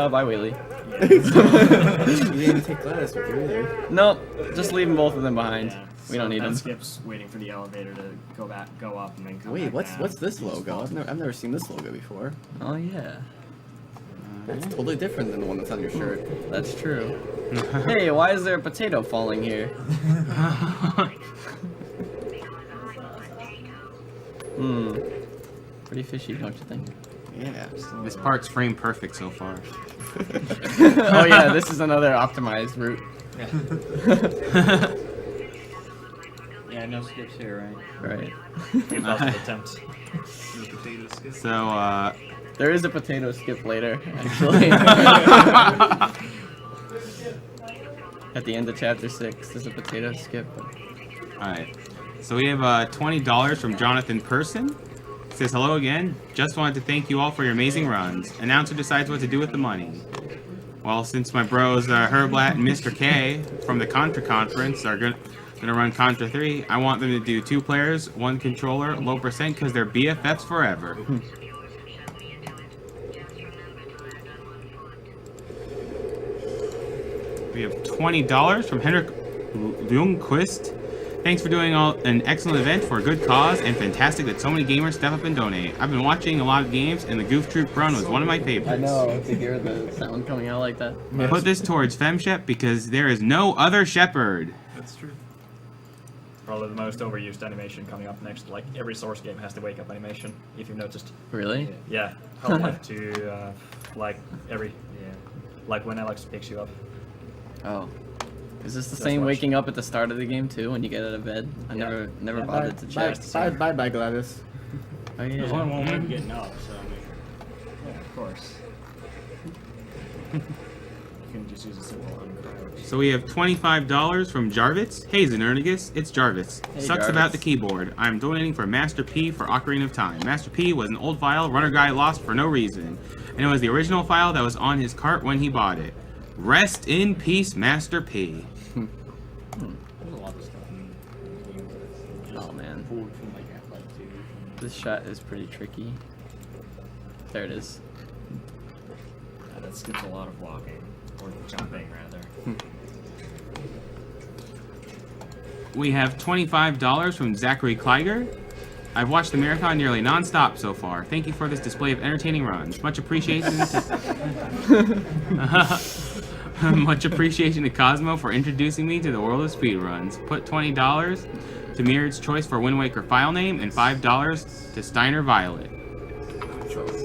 Bye, Wheelie. You didn't even take GLaDOS with you either. Nope, just leaving both of them behind. Yeah, We don't need that them. Skip's waiting for the elevator to go up, and then come Wait, back down. what's this logo? I've never seen this logo before. Oh yeah, It's totally different than the one that's on your shirt. that's true. Hey, why is there a potato falling here? Pretty fishy, don't you think? Yeah. This part's frame perfect so far. Oh yeah, this is another optimized route. yeah, no skips here, right? Right. Impossible attempt. The potato skip. So, There is a potato skip later, actually. At the end of chapter 6, there's a potato skip. alright. So we have $20 from Jonathan Person. Says hello again. Just wanted to thank you all for your amazing runs. Announcer decides what to do with the money. Well, since my bros Herblat and Mr. K from the Contra Conference are gonna run Contra 3, I want them to do 2 players, 1 controller, low percent, because they're BFFs forever. We have $20 from Henrik Ljungqvist. Thanks for doing an excellent event for a good cause, and fantastic that so many gamers step up and donate. I've been watching a lot of games, and the Goof Troop run was one of my favorites. I know, to hear the sound coming out like that. Put this towards FemShep because there is no other shepherd. That's true. Probably the most overused animation coming up next. Like every Source game has the wake up animation, if you've noticed. Really? Yeah. Half-Life 2, like like when Alex picks you up. Oh. Is this the Just same watch. waking up at the start of the game too when you get out of bed? I Yeah. never bothered to check. Bye, Gladys. Oh yeah. There's only one way of getting up, so I mean, yeah, of course. You can just use a simple uncrouch. So we have $25 from Jarvis. Hey Znernicus, it's Jarvis. Hey, Sucks Jarvis. about the keyboard. I'm donating for Master P for Ocarina of Time. Master P was an old file Runner Guy lost for no reason. And it was the original file that was on his cart when he bought it. Rest in peace, Master P. There's a lot of stuff in these games that's just Oh man. pulled from like Half-Life 2. This shot is pretty tricky. There it is. Yeah, that skips a lot of walking, or jumping rather. We have $25 from Zachary Kleiger. I've watched the marathon nearly non-stop so far. Thank you for this display of entertaining runs. Much appreciation to... Much appreciation to Cosmo for introducing me to the world of speedruns. Put $20 to Myriad's choice for Wind Waker file name and $5 to Steiner Violet.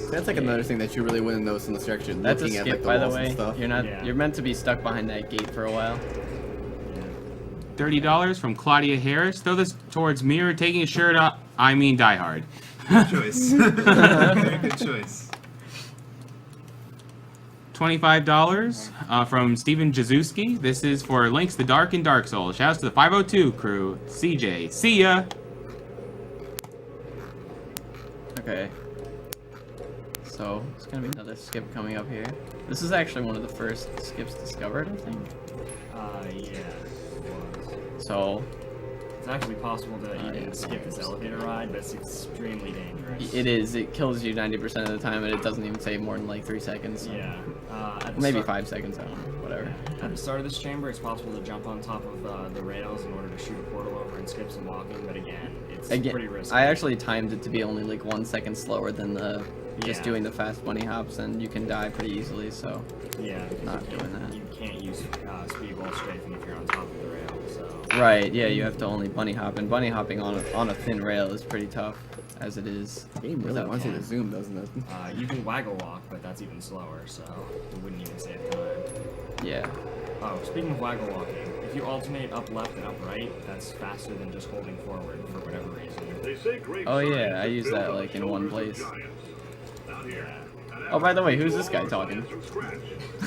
That's like another thing that you really wouldn't notice in the section. That's a looking at skip, like the by the walls and way. stuff. You're not. Yeah. You're meant to be stuck behind that gate for a while. $30 from Claudia Harris. Throw this towards Mirror taking his shirt off. I mean Die Hard. Good choice. Very good choice. $25 from Steven Jazuski. This is for Links the Dark and Dark Souls. Shouts to the 502 crew. CJ. See ya. Okay. So it's gonna be another skip coming up here. This is actually one of the first skips discovered, I think. Yeah, it was. So It's actually possible to even skip this elevator ride, but it's extremely dangerous. it is. It kills you 90% of the time, and it doesn't even save more than like 3 seconds. Yeah. At the Maybe start- 5 seconds. I don't know. Whatever. At the start of this chamber, it's possible to jump on top of the rails in order to shoot a portal over and skip some walking, but again, it's pretty risky. I actually timed it to be only like 1 second slower than the just Yeah. doing the fast bunny hops, and you can die pretty easily. So Yeah, not doing that. you can't use speedball strafing if you're on top of the rail, so... Right, yeah, you have to only bunny hop, and bunny hopping on a thin rail is pretty tough, as it is. The game really wants you to zoom, doesn't it? You can waggle walk, but that's even slower, so it wouldn't even save time. Yeah. Oh, speaking of waggle walking, if you alternate up left and up right, that's faster than just holding forward for whatever reason. Oh yeah, I use that like in one place. Oh, by the way, who's this guy talking?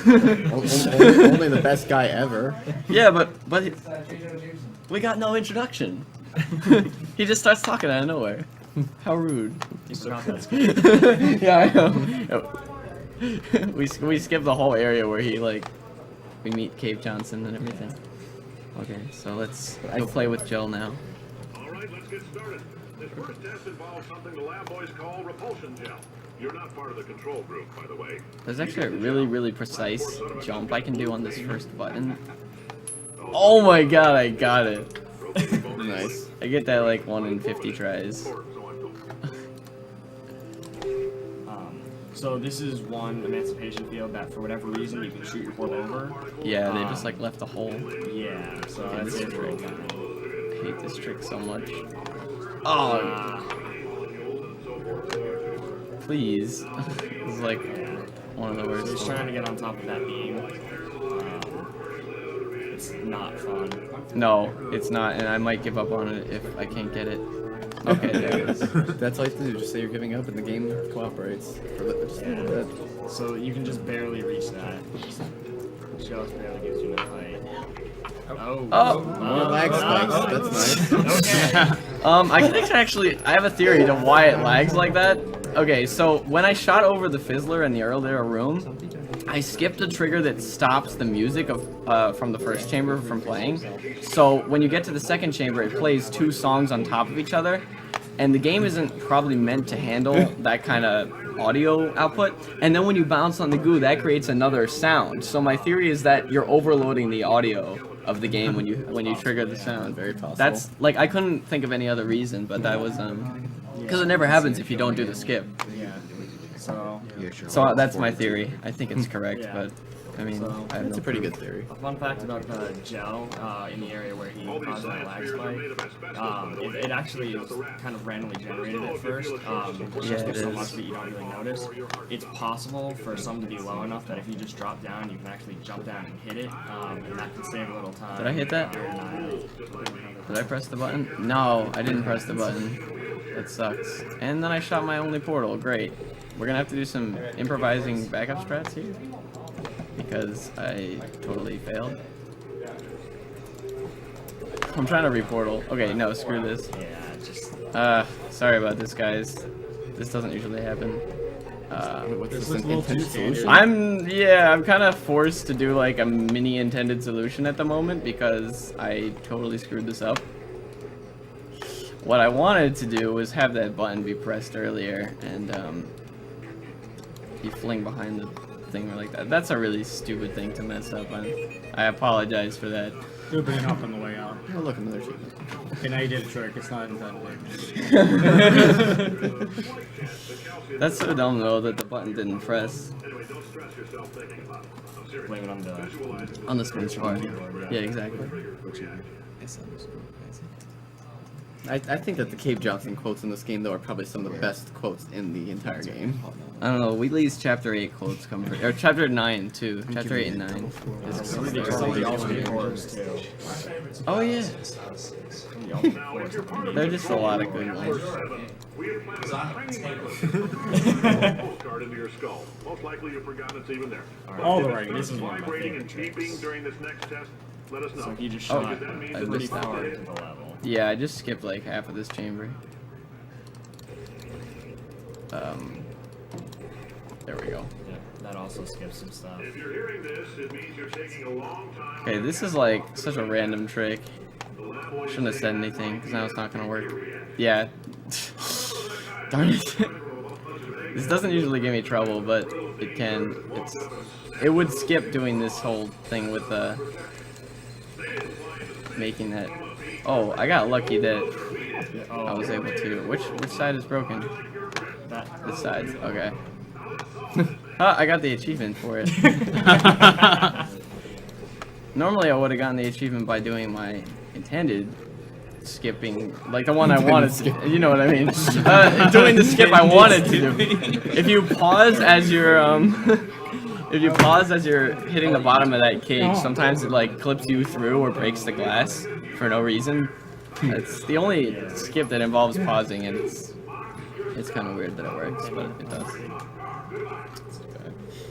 Only the best guy ever. Yeah, but we got no introduction. He just starts talking out of nowhere. How rude. You forgot that. Yeah, I know. We skip the whole area where he we meet Cave Johnson and everything. Okay, so let's go play with Jill now. Alright, let's get started. This first test involves something the lab boys call repulsion gel. You're not part of the control group, by the way. There's actually a really precise jump I can do on this first button. Oh my god, I got it. Nice. I get that like 1 in 50 tries. So this is one emancipation field that for whatever reason you can shoot your portal over. Yeah, they just like left a hole. Yeah, so Yeah, that's this it. trick. I hate this trick so much. Oh, please. This is like one of the So worst. he's trying to get on top of that beam. It's not fun. No, it's not, and I might give up on it if I can't get it. Okay, there it is. That's all you have to do. Just say you're giving up, and the game cooperates for just a little bit. So you can just barely reach that. Just barely gives you enough height. Oh. More lag spikes. That's nice. Okay. I can actually, I have a theory to why it lags like that. Okay, so when I shot over the Fizzler in the earlier room, I skipped a trigger that stops the music of from the first chamber from playing. So when you get to the second chamber, it plays 2 songs on top of each other, and the game isn't probably meant to handle that kind of audio output. And then when you bounce on the goo, that creates another sound. So my theory is that you're overloading the audio of the game when you trigger the sound. Very possible. That's like I couldn't think of any other reason, but that was because it never happens if you don't do the skip. Yeah. So. So that's my theory. I think it's correct, but I mean, I have That's no a pretty proof. good theory. A fun fact about the gel in the area where he caused that lag spike, it actually is kind of randomly generated at first. It's just so much that you don't really notice. It's possible for some to be low enough that if you just drop down, you can actually jump down and hit it, and that can save a little time. Did I hit that? Did I press the button? No, I didn't press the button. That sucks. And then I shot my only portal. Great. We're gonna have to do some improvising backup strats here because I totally failed. I'm trying to reportal. Okay, no, screw this. Yeah, just. Sorry about this, guys. This doesn't usually happen. What's this intended solution? I'm kind of forced to do like a mini intended solution at the moment because I totally screwed this up. What I wanted to do was have that button be pressed earlier and you fling behind the thing like that. That's a really stupid thing to mess up on. I apologize for that. You'll bring it up on the way out. Oh, look, another achievement. Okay, now you did a trick. It's not intended. That's so dumb though that the button didn't press. Blame it On the space bar. Yeah, exactly. I think that the Cave Johnson quotes in this game, though, are probably some of the best quotes in the entire game. I don't know. Wheatley's Chapter 8 quotes come from, or Chapter 9 too. Chapter 8 and 9. Oh yeah. They're just a lot of good ones. Postcard into your skull. Most likely you've forgotten it's even there. All the right. This is one of my Vibrating favorite and tricks. beeping during this next test. Let us know. So he just Oh, shot that means I that missed the that far one. into the level. Yeah, I just skipped like half of this chamber. There we go. Yeah, that also skips some stuff. If you're hearing this, it means you're taking a long time. Okay, this is like such a random trick. Shouldn't have said anything because now it's not gonna work. Yeah. Darn it. This doesn't usually give me trouble, but it can. It would skip doing this whole thing with making that. Oh, I got lucky that I was able to. Which side is broken? This side. Okay. I got the achievement for it. Normally I would have gotten the achievement by doing my intended skipping, like the one I wanted to, you know what I mean? Doing the skip I wanted to do. If you pause as you're hitting the bottom of that cage, sometimes it like clips you through or breaks the glass for no reason. It's the only skip that involves pausing, and it's kind of weird that it works, but it does.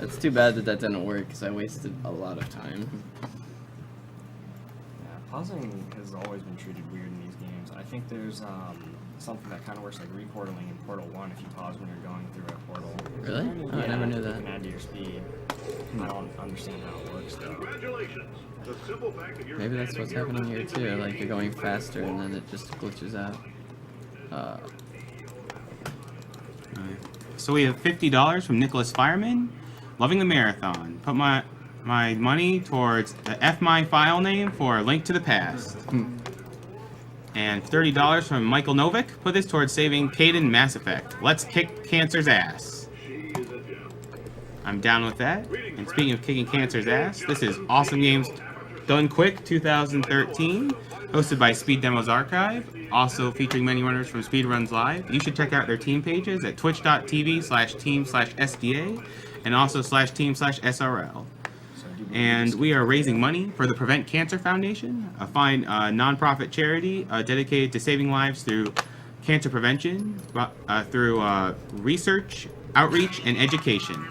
It's too bad that didn't work because I wasted a lot of time. Yeah, pausing has always been treated weird in these games. I think there's something that kind of works like reportaling in Portal 1 if you pause when you're going through a portal. Really? Oh, I never knew You that. can add to your speed. I don't understand how it works though. Congratulations. The simple fact that you're Maybe that's what's standing happening here here too, like you're going faster and then it just glitches out. So we have $50 from Nicholas Fireman. Loving the marathon. Put my money towards the F my file name for Link to the Past. And $30 from Michael Novick. Put this towards saving Caden Mass Effect. Let's kick cancer's ass. I'm down with that. And speaking of kicking cancer's ass, this is Awesome Games Done Quick 2013, hosted by Speed Demos Archive, also featuring many runners from Speedruns Live. You should check out their team pages at twitch.tv/team/SDA and also /team/SRL. And we are raising money for the Prevent Cancer Foundation, a fine nonprofit charity dedicated to saving lives through cancer prevention, through research, outreach, and education.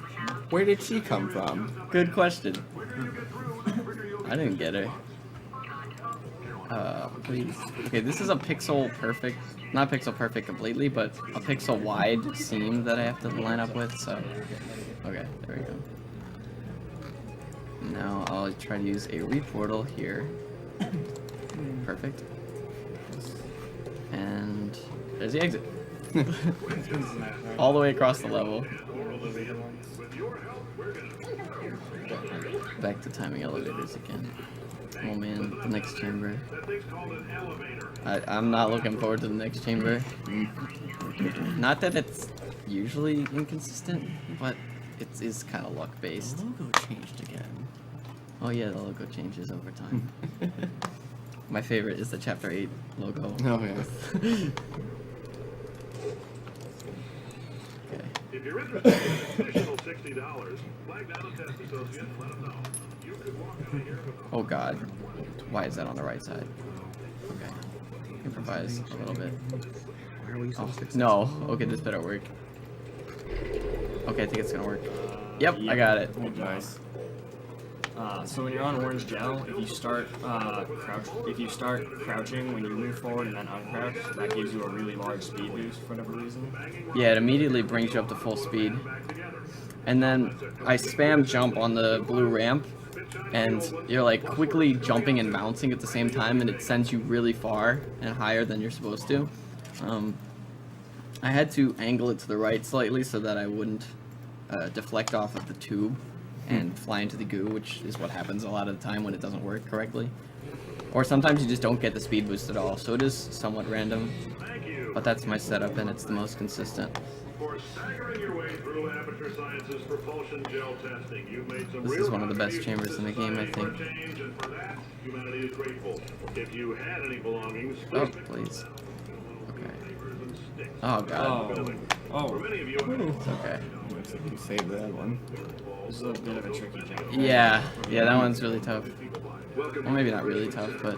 Where did she come from? Good question. I didn't get her. Please. Okay, this is a pixel perfect, not pixel perfect completely, but a pixel wide seam that I have to line up with, so. Okay, there we go. Now I'll try to use a reportal here. Perfect. And there's the exit. All the way across the level. Back to timing elevators again. Oh man, the next chamber. That thing's called an elevator. I'm not looking forward to the next chamber. Not that it's usually inconsistent, but it is kind of luck based. The logo changed again. Oh yeah, the logo changes over time. My favorite is the Chapter 8 logo. Oh yeah. Okay. If you're interested in an additional $60, flag down a test associate and let them know. You could walk out of here with Oh god. Why is that on the right side? Okay. Improvise a little bit. Why are we so successful? No. Okay, this better work. Okay, I think it's gonna work. Yep, I got it. Nice. So when you're on orange gel, if you start crouching when you move forward and then uncrouch, that gives you a really large speed boost for whatever reason. Yeah, it immediately brings you up to full speed. And then I spam jump on the blue ramp, and you're like quickly jumping and bouncing at the same time, and it sends you really far and higher than you're supposed to. I had to angle it to the right slightly so that I wouldn't deflect off of the tube and fly into the goo, which is what happens a lot of the time when it doesn't work correctly. Or sometimes you just don't get the speed boost at all, so it is somewhat random. But that's my setup, and it's the most consistent. For staggering your way through Aperture Science's propulsion gel testing, you've made some This is one of the best chambers in the game, I think. change, and for that, humanity is grateful. If you had any belongings, Oh, please. Okay. Oh god. Oh. It's okay. You saved that one. This is a bit of a tricky jump. Yeah, that one's really tough. Well, maybe not really tough, but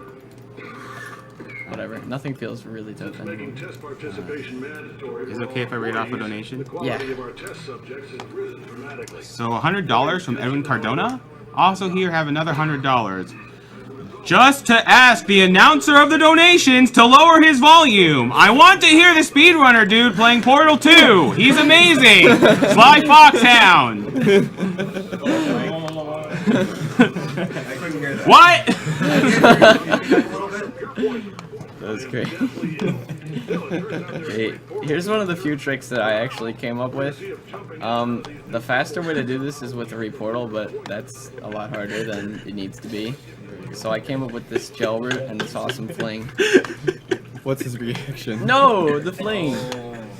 whatever. Nothing feels really tough anymore. Test participation mandatory. Is it okay if I read off a donation? Yeah. Of our test subjects has risen dramatically. So $100 from Edwin Cardona. Also here have another $100. Just to ask the announcer of the donations to lower his volume. I want to hear the speedrunner dude playing Portal 2. He's amazing. Sly Foxhound. What? That's great. Okay, here's one of the few tricks that I actually came up with. The faster way to do this is with a reportal, but that's a lot harder than it needs to be. So I came up with this gel route and this awesome fling. What's his reaction? No, the fling!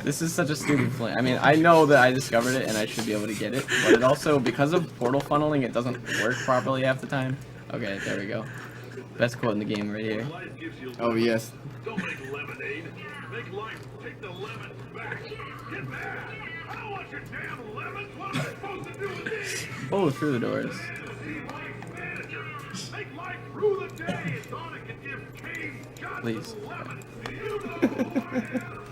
This is such a stupid fling. I mean, I know that I discovered it and I should be able to get it, but it also, because of portal funneling, it doesn't work properly half the time. Okay, there we go. Best quote in the game right here. Oh, yes. Don't make lemonade. Make life take the lemon back. Get mad. I don't want your damn lemons. What am I supposed to do with these? Oh, through the doors. Make life through the day. It's all it can give Cave shots Please. of lemon. You know who I am.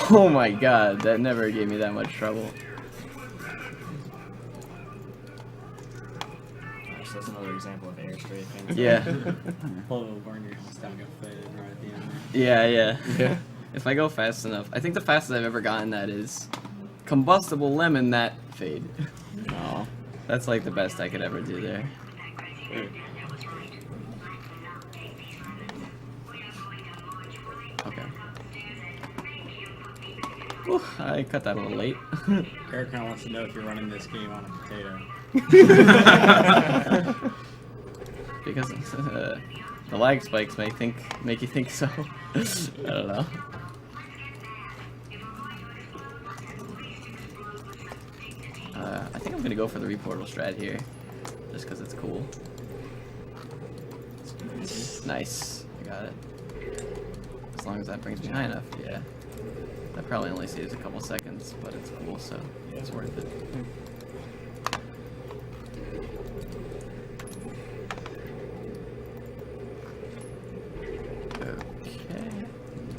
Oh my god, that never gave me that much trouble. So that's another example of air strafing. Yeah. Pull the burn your stomach and fit it right at the end. Yeah. Yeah. If I go fast enough, I think the fastest I've ever gotten that is combustible lemon that fade. Oh. That's like the best I could ever do there. Okay. Whew, I cut that a little late. Eric kind of wants to know if you're running this game on a potato. Because the lag spikes make you think so. I don't know. I think I'm gonna go for the reportal strat here, just because it's cool. Nice, I got it. As long as that brings me high enough, yeah. That probably only saves a couple seconds, but it's cool, so it's worth it. Okay.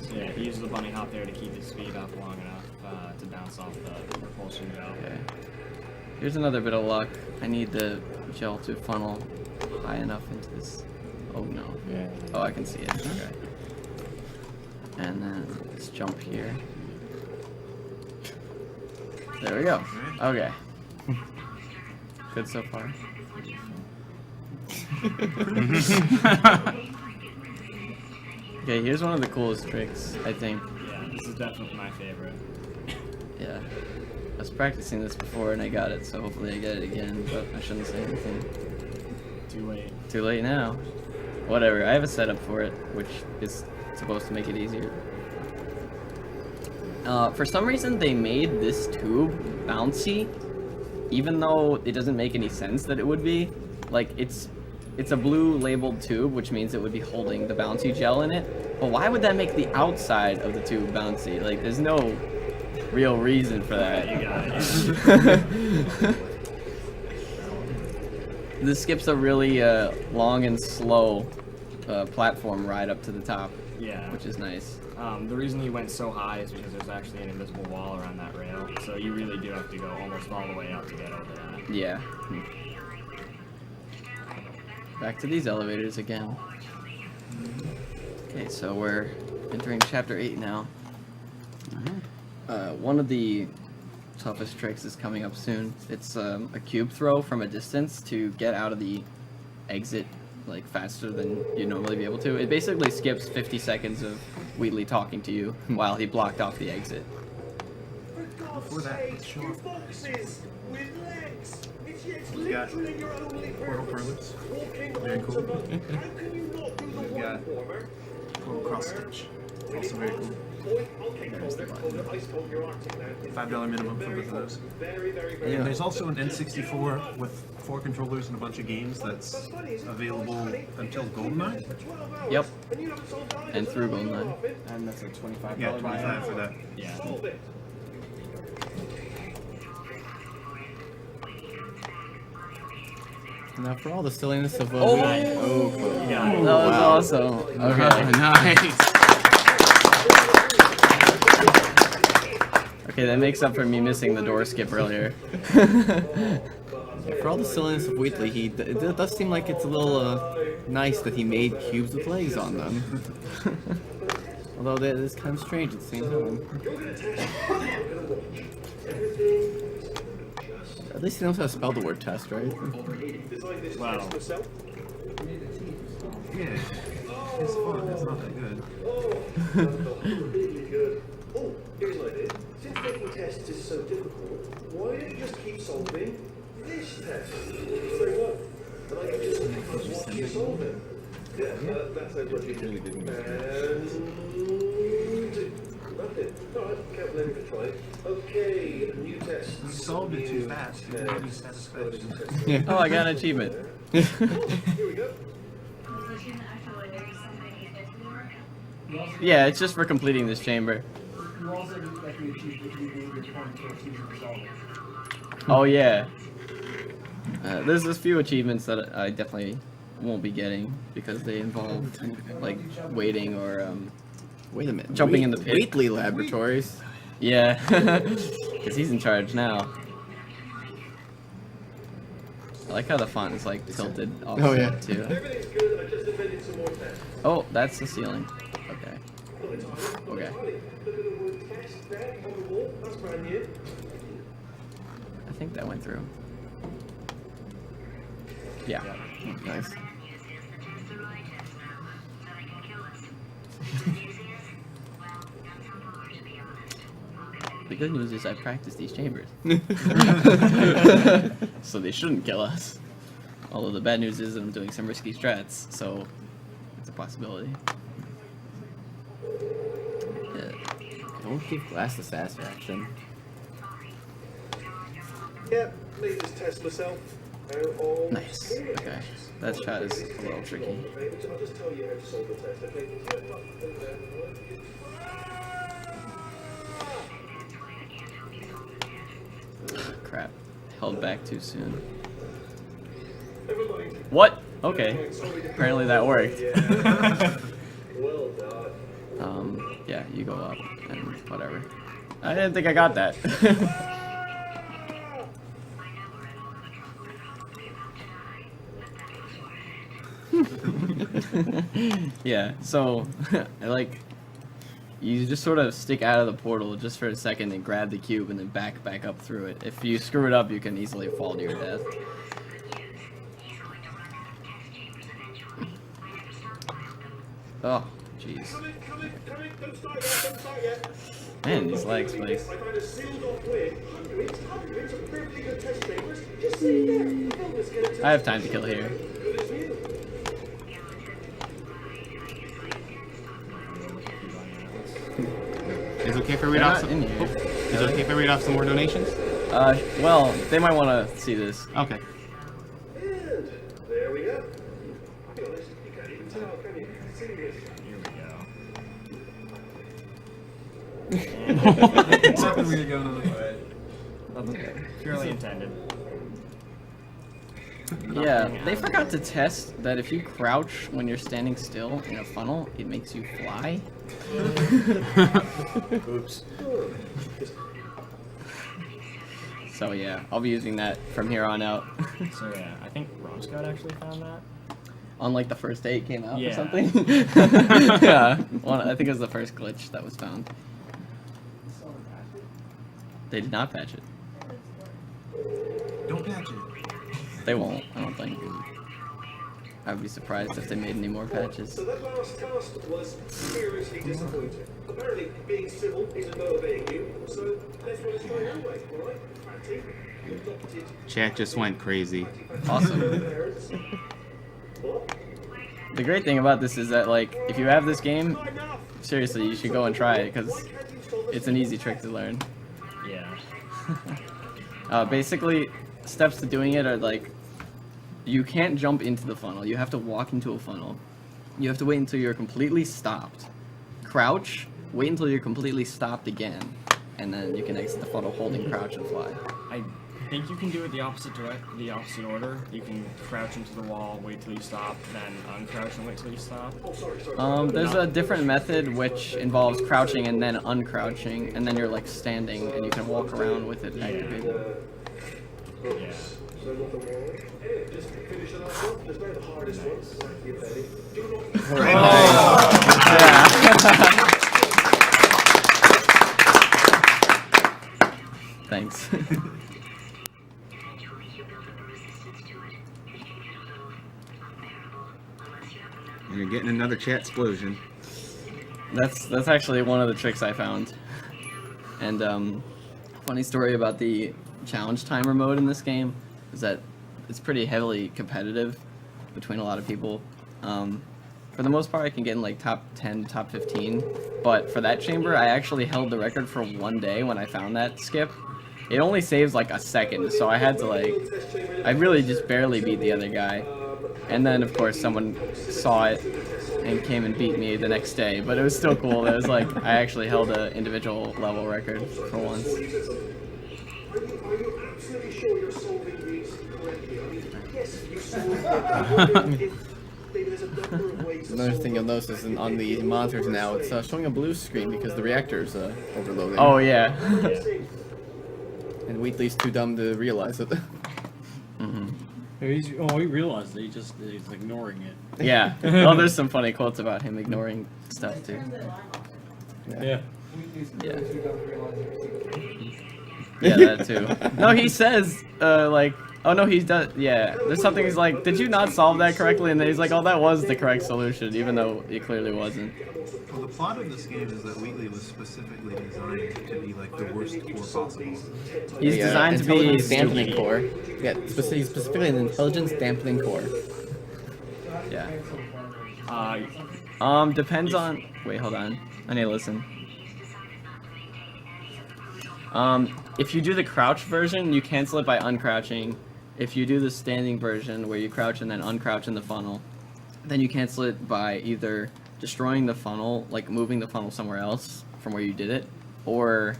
So yeah, he uses the bunny hop there to keep his speed up long enough to bounce off the propulsion gel. Okay. Here's another bit of luck. I need the gel to funnel high enough into this. Oh no. Yeah. Oh, I can see it. Okay. And then let's jump here. There we go. Okay. Good so far. Okay, here's one of the coolest tricks, I think. Yeah, this is definitely my favorite. Yeah. was practicing this before and I got it, so hopefully I get it again, but I shouldn't say anything. Too late. Too late now. Whatever, I have a setup for it, which is supposed to make it easier. For some reason, they made this tube bouncy, even though it doesn't make any sense that it would be. Like, it's a blue labeled tube, which means it would be holding the bouncy gel in it. But why would that make the outside of the tube bouncy? Like, there's no real reason for that. You got it. This skips a really long and slow platform ride up to the top. Yeah. Which is nice. The reason he went so high is because there's actually an invisible wall around that rail, so you really do have to go almost all the way out to get over that. Yeah. Back to these elevators again. Okay, so we're entering chapter 8 now. One of the toughest tricks is coming up soon. It's a cube throw from a distance to get out of the exit like faster than you'd normally be able to. It basically skips 50 seconds of Wheatley talking to you while he blocked off the exit. Before that, sure. We've got portal perlers. Very cool. We've got portal cross stitch. Also very cool. There's the button. $5 minimum for both of those. And there's also an N64 with 4 controllers and a bunch of games that's available until GoldenEye. Yep. And through GoldenEye. And that's a $25 Yeah, $25 for that. Yeah. Now for all the silliness of Oh! You got it. That was awesome. Okay. Nice. Okay, that makes up for me missing the door skip earlier. For all the silliness of Wheatley, it does seem like it's a little nice that he made cubes with legs on them. Although that is kind of strange at the same time. At least he knows how to spell the word test, right? Wow. Yeah. It's fun. It's not that good. Oh, here's an idea. Since making tests is so difficult, why don't you just keep solving this test? So what? And I can just watch you solve it. Yeah, that's no bloody good. And that's it. Alright, can't blame me for trying. Okay, new test. You solved it too fast. You didn't give me satisfaction. Yeah. Oh, I got an achievement. Here we go. Yeah, it's just for completing this chamber. Oh yeah. There's a few achievements that I definitely won't be getting because they involve like waiting or Wait a minute. jumping in the pit. Wheatley Laboratories. Yeah, because he's in charge now. I like how the font is like tilted off too. Everything's good, I just invented some more tests. Oh, that's the ceiling. Okay. Okay. Look at the word test there on the wall. That's brand new. I think that went through. Yeah. Nice. The good news is I practiced these chambers. So they shouldn't kill us. Although the bad news is that I'm doing some risky strats, so it's a possibility. Yeah. Don't give Glass the sass reaction. Yeah, made this test myself. Nice. Okay. That shot is a little tricky. I'll just tell you how to solve the test, okay? Crap. Held back too soon. Everybody. What? Okay. Apparently that worked. Well done. Yeah, you go up and whatever. I didn't think I got that. Yeah, so I like you just sort of stick out of the portal just for a second and grab the cube and then back up through it. If you screw it up, you can easily fall to your death. Oh, jeez. Come in, don't start yet, Man, these legs, please. I found a sealed off way, hundreds of perfectly good test chambers, just sitting there. Builders get a test I have time to kill here. good as new. Is it okay if I read They're off not some? in here. Oh, is it okay if I read off some more donations? Well, they might want to see this. Okay. And there we go. I'll be honest, you can't even tell, can you? See this? Here we go. Nothing really going on. Purely intended. Yeah, they forgot to test that if you crouch when you're standing still in a funnel, it makes you fly. Oops. So yeah, I'll be using that from here on out. So yeah, I think Ron Scott actually found that. On like the first day it came out or Yeah. something. Yeah, I think it was the first glitch that was found. They did not patch it. Don't patch it. They won't, I don't think. I would be surprised if they made any more patches. So that last task was seriously disappointing. Apparently, being civil isn't motivating you, so let's run this try anyway, alright? Fatty, you adopted Chat just went crazy. Awesome. parents. What? The great thing about this is that, like, if you have this game, seriously, you should go and try it, because it's an easy trick to learn. Yeah. Basically, steps to doing it are, like, you can't jump into the funnel. You have to walk into a funnel. You have to wait until you're completely stopped. Crouch, wait until you're completely stopped again, and then you can exit the funnel holding crouch and fly. I think you can do it the opposite order. You can crouch into the wall, wait till you stop, then uncrouch and wait till you stop. There's a different method which involves crouching and then uncrouching, and then you're like standing and you can walk around with it activated. Yeah. So nothing wrong. Anyway, just finishing that off. There's no the hardest one. Thank you, Betty. Do not. Thanks. And you're getting another chat explosion. That's actually one of the tricks I found. And funny story about the challenge timer mode in this game is that it's pretty heavily competitive between a lot of people. For the most part, I can get in like top 10, top 15, but for that chamber, I actually held the record for one day when I found that skip. It only saves like a second, so I had to like, I really just barely beat the other guy. And then of course someone saw it and came and beat me the next day, but it was still cool. It was like, I actually held an individual level record for once. Are you absolutely sure you're solving these correctly? I mean, yes, you solved them. There's a number of ways to Another solve thing you'll them. notice is on the monitors now, it's showing a blue screen because the reactor's overloading. Oh yeah. And Wheatley's too dumb to realize it. He realized it. He's ignoring it. Yeah. Well, there's some funny quotes about him ignoring stuff too. Yeah. Yeah. Yeah, that too. No, he says, like, oh no, he does, yeah. There's something he's like, did you not solve that correctly? And then he's like, oh, that was the correct solution, even though it clearly wasn't. Well, the plot of this game is that Wheatley was specifically designed to be like the worst core possible. He's designed to be intelligence dampening stupid. core. Yeah, specifically an intelligence dampening core. Yeah. Uh, Depends on, wait, hold on. I need to listen. If you do the crouch version, you cancel it by uncrouching. If you do the standing version, where you crouch and then uncrouch in the funnel, then you cancel it by either destroying the funnel, like moving the funnel somewhere else from where you did it, or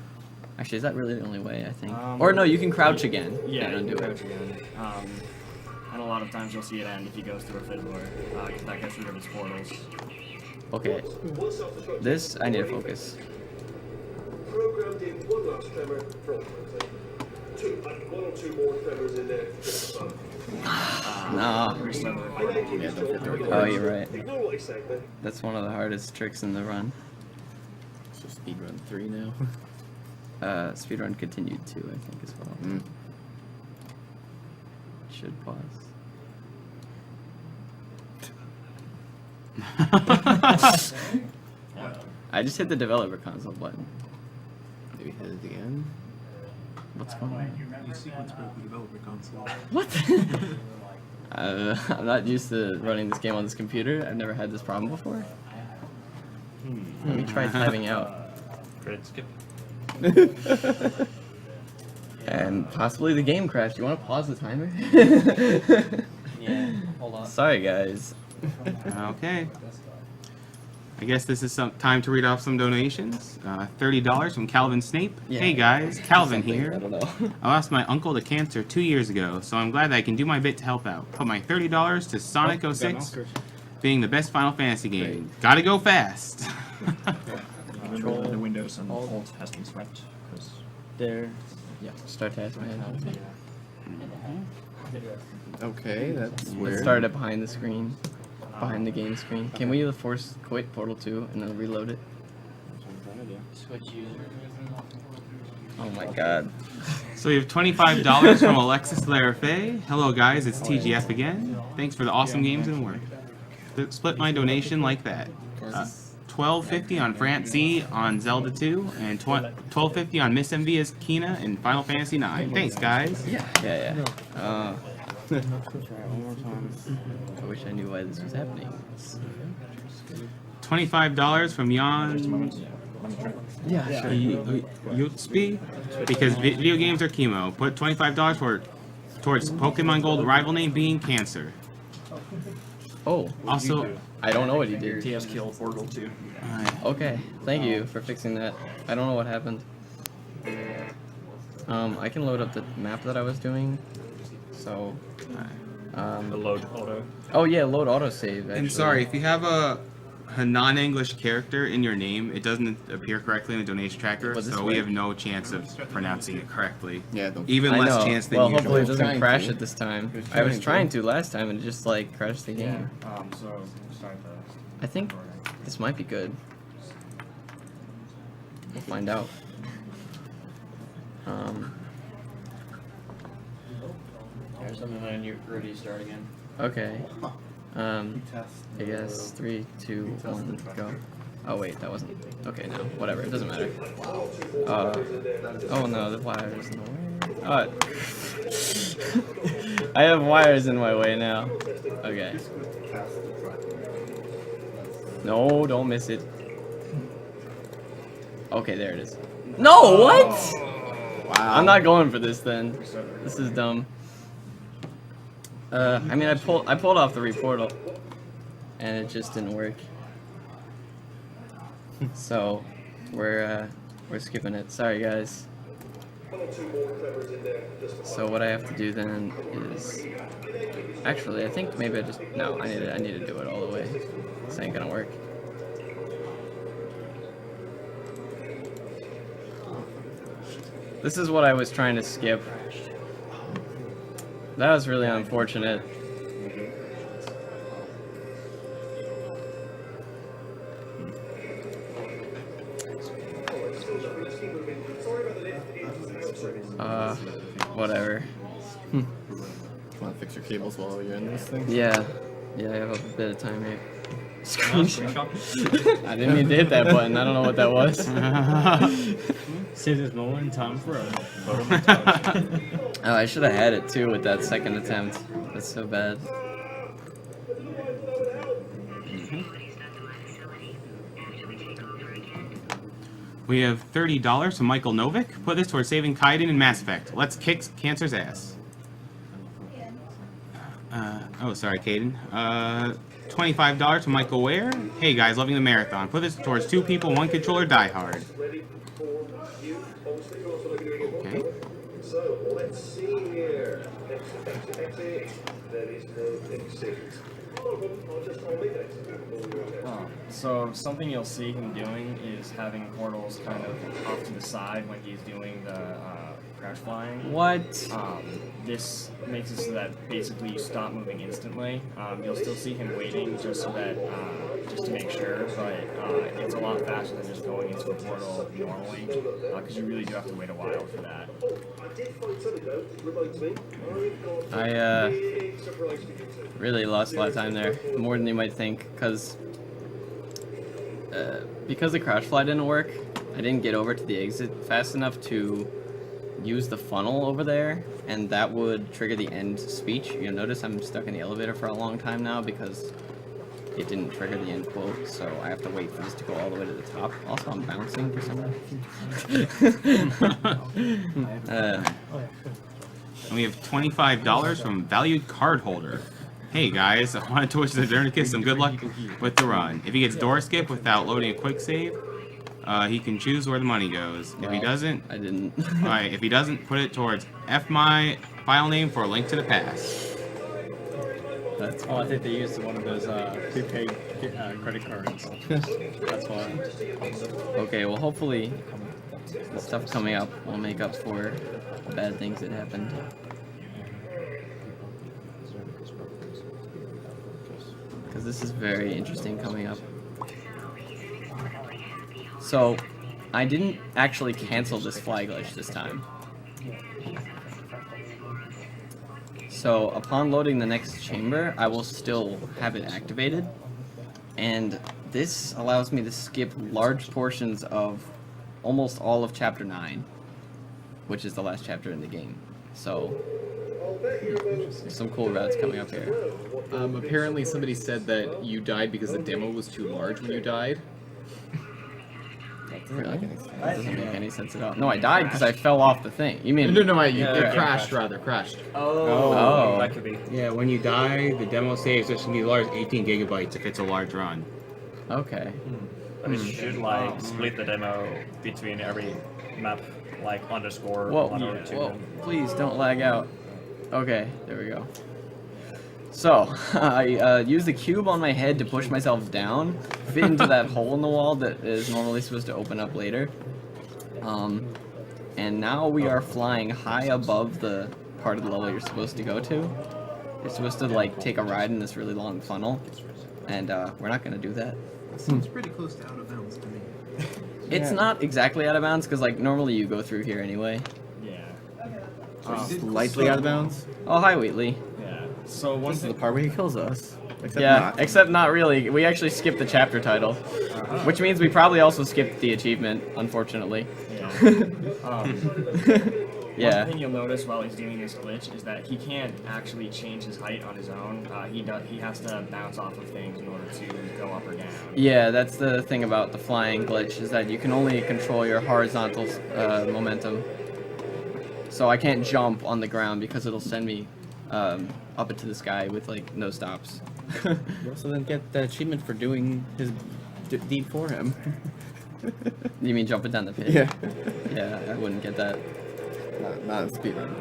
actually, is that really the only way? I think. Or no, you can crouch again. Yeah, and you undo can it. crouch again. And a lot of times you'll see it end if he goes through a fiddler, because that gets rid of his portals. Okay. This I need to focus. Programmed in one last tremor from one or two more tremors in there. Nah. Oh, you're right. Ignore what I say, then. That's one of the hardest tricks in the run. So speedrun 3 now. Speedrun continued 2, I think, as well. Should pause. I just hit the developer console button. Maybe hit it again. What's going on? You sequence broke the developer console. What? I'm not used to running this game on this computer. I've never had this problem before. Let me try typing out. Credit skip. And possibly the game crashed. You want to pause the timer? Yeah, hold on. Sorry, guys. Okay. I guess this is some time to read off some donations. $30 from Calvin Snape. Yeah. Hey guys, Calvin Something, here. I don't know. I lost my uncle to cancer 2 years ago, so I'm glad that I can do my bit to help out. Put my $30 to Sonic 06 being the best Final Fantasy game. Gotta go fast. Control the windows and Alt has been swept. Because There. Yeah. Start task manager. Okay, that's Let's weird. start it behind the screen. Behind the game screen. Can we force quit Portal 2 and then reload it? Switch user. Oh my god. So we have $25 from Alexis Larafe. Hello guys, it's TGF again. Thanks for the awesome games and work. Split my donation like that. $12.50 on Francie on Zelda 2, and $12.50 on Miss Envia's Kina in Final Fantasy 9. Thanks guys. Yeah. Try it one more time. I wish I knew why this was happening. $25 from Jan Yeah, Yutsby, because video games are chemo. Put $25 towards Pokemon Gold rival name being Cancer. Oh, Also, I don't know what he did. TS kill Portal 2. Okay, thank you for fixing that. I don't know what happened. I can load up the map that I was doing. So, The load auto. oh yeah, load autosave. and sorry, if you have a non-English character in your name, it doesn't appear correctly in the donation tracker, Was this so we way? have no chance of pronouncing it correctly. Yeah, don't- Even I less know. chance than well, usual. hopefully it doesn't Trying crash to. it this time. He was I was trying trying to last time and it just like crashed the game. So start I think this might be good. We'll find out. Here's something when you're ready to start again. Okay. I guess 3, 2, 1, go. Oh wait, that wasn't. Okay, no, whatever. It doesn't matter. Oh no, the wires in the way. I have wires in my way now. Okay. No, don't miss it. Okay, there it is. No, what? Wow. I'm not going for this then. This is dumb. I mean, I pulled off the reportal, and it just didn't work. So, we're skipping it. Sorry, guys. So what I have to do then is, actually, I think maybe I need to do it all the way. This ain't gonna work. This is what I was trying to skip. That was really unfortunate. Whatever. Want to fix your cables while you're in this thing? Yeah, I have a bit of time here. Screenshot. I didn't mean to hit that button. I don't know what that was. Save this moment in time forever. Oh, I should have had it too with that second attempt. That's so bad. We have $30 from Michael Novik. Put this towards saving Kaiden in Mass Effect. Let's kick Cancer's ass. Sorry, Kaiden. $25 from Michael Ware. Hey guys, loving the marathon. Put this towards 2 people, 1 controller, Die Hard. Okay. So, let's see here. Exit. There is no exit. So something you'll see him doing is having portals kind of off to the side when he's doing the crash flying. What? This makes it so that basically you stop moving instantly. You'll still see him waiting just so that just to make sure, but it's a lot faster than just going into a portal normally because you really do have to wait a while for that. I really lost a lot of time there, more than you might think, because the crash fly didn't work. I didn't get over to the exit fast enough to use the funnel over there, and that would trigger the end speech. You'll notice I'm stuck in the elevator for a long time now because it didn't trigger the end quote, so I have to wait for this to go all the way to the top. Also, I'm bouncing for some reason. And we have $25 from valued card holder. Hey guys, I wanted to wish Znernicus some good luck with the run. If he gets door skip without loading a quick save, he can choose where the money goes. If he doesn't, I didn't. Alright, if he doesn't, put it towards my file name for a link to the past. That's I think they used one of those prepaid credit cards. That's why. Okay, well hopefully the stuff coming up will make up for the bad things that happened. Because this is very interesting coming up. So, I didn't actually cancel this fly glitch this time. So, upon loading the next chamber, I will still have it activated. And this allows me to skip large portions of almost all of Chapter 9, which is the last chapter in the game. So, some cool routes coming up here. Apparently somebody said that you died because the demo was too large when you died. Really? That doesn't make any sense at all. No, I died because I fell off the thing. You mean... No, it crashed, rather. Crashed. Oh. That could be. Yeah, when you die, the demo saves just gonna be large, 18 gigabytes if it's a large run. Okay. But it should like split the demo between every map, like underscore Whoa, 1 or 2. whoa, please don't lag out. Okay, there we go. So, I used the cube on my head to push myself down, fit into that hole in the wall that is normally supposed to open up later. And now we are flying high above the part of the level you're supposed to go to. You're supposed to, like, take a ride in this really long funnel, and we're not going to do that. It seems pretty close to out of bounds to me. It's not exactly out of bounds, because, like, normally you go through here anyway. Yeah. Slightly out of bounds. Oh, hi, Wheatley. Yeah. So one This is the part where he kills us. Except Yeah, not. except not really. We actually skipped the chapter title, which means we probably also skipped the achievement, unfortunately. Yeah. Yeah. One thing you'll notice while he's doing this glitch is that he can't actually change his height on his own. He has to bounce off of things in order to go up or down. Yeah, that's the thing about the flying glitch, is that you can only control your horizontal momentum. So I can't jump on the ground because it'll send me up into the sky with, like, no stops. You also then get the achievement for doing his deed for him. You mean jumping down the pit? Yeah. Yeah, I wouldn't get that. Not in speedrun.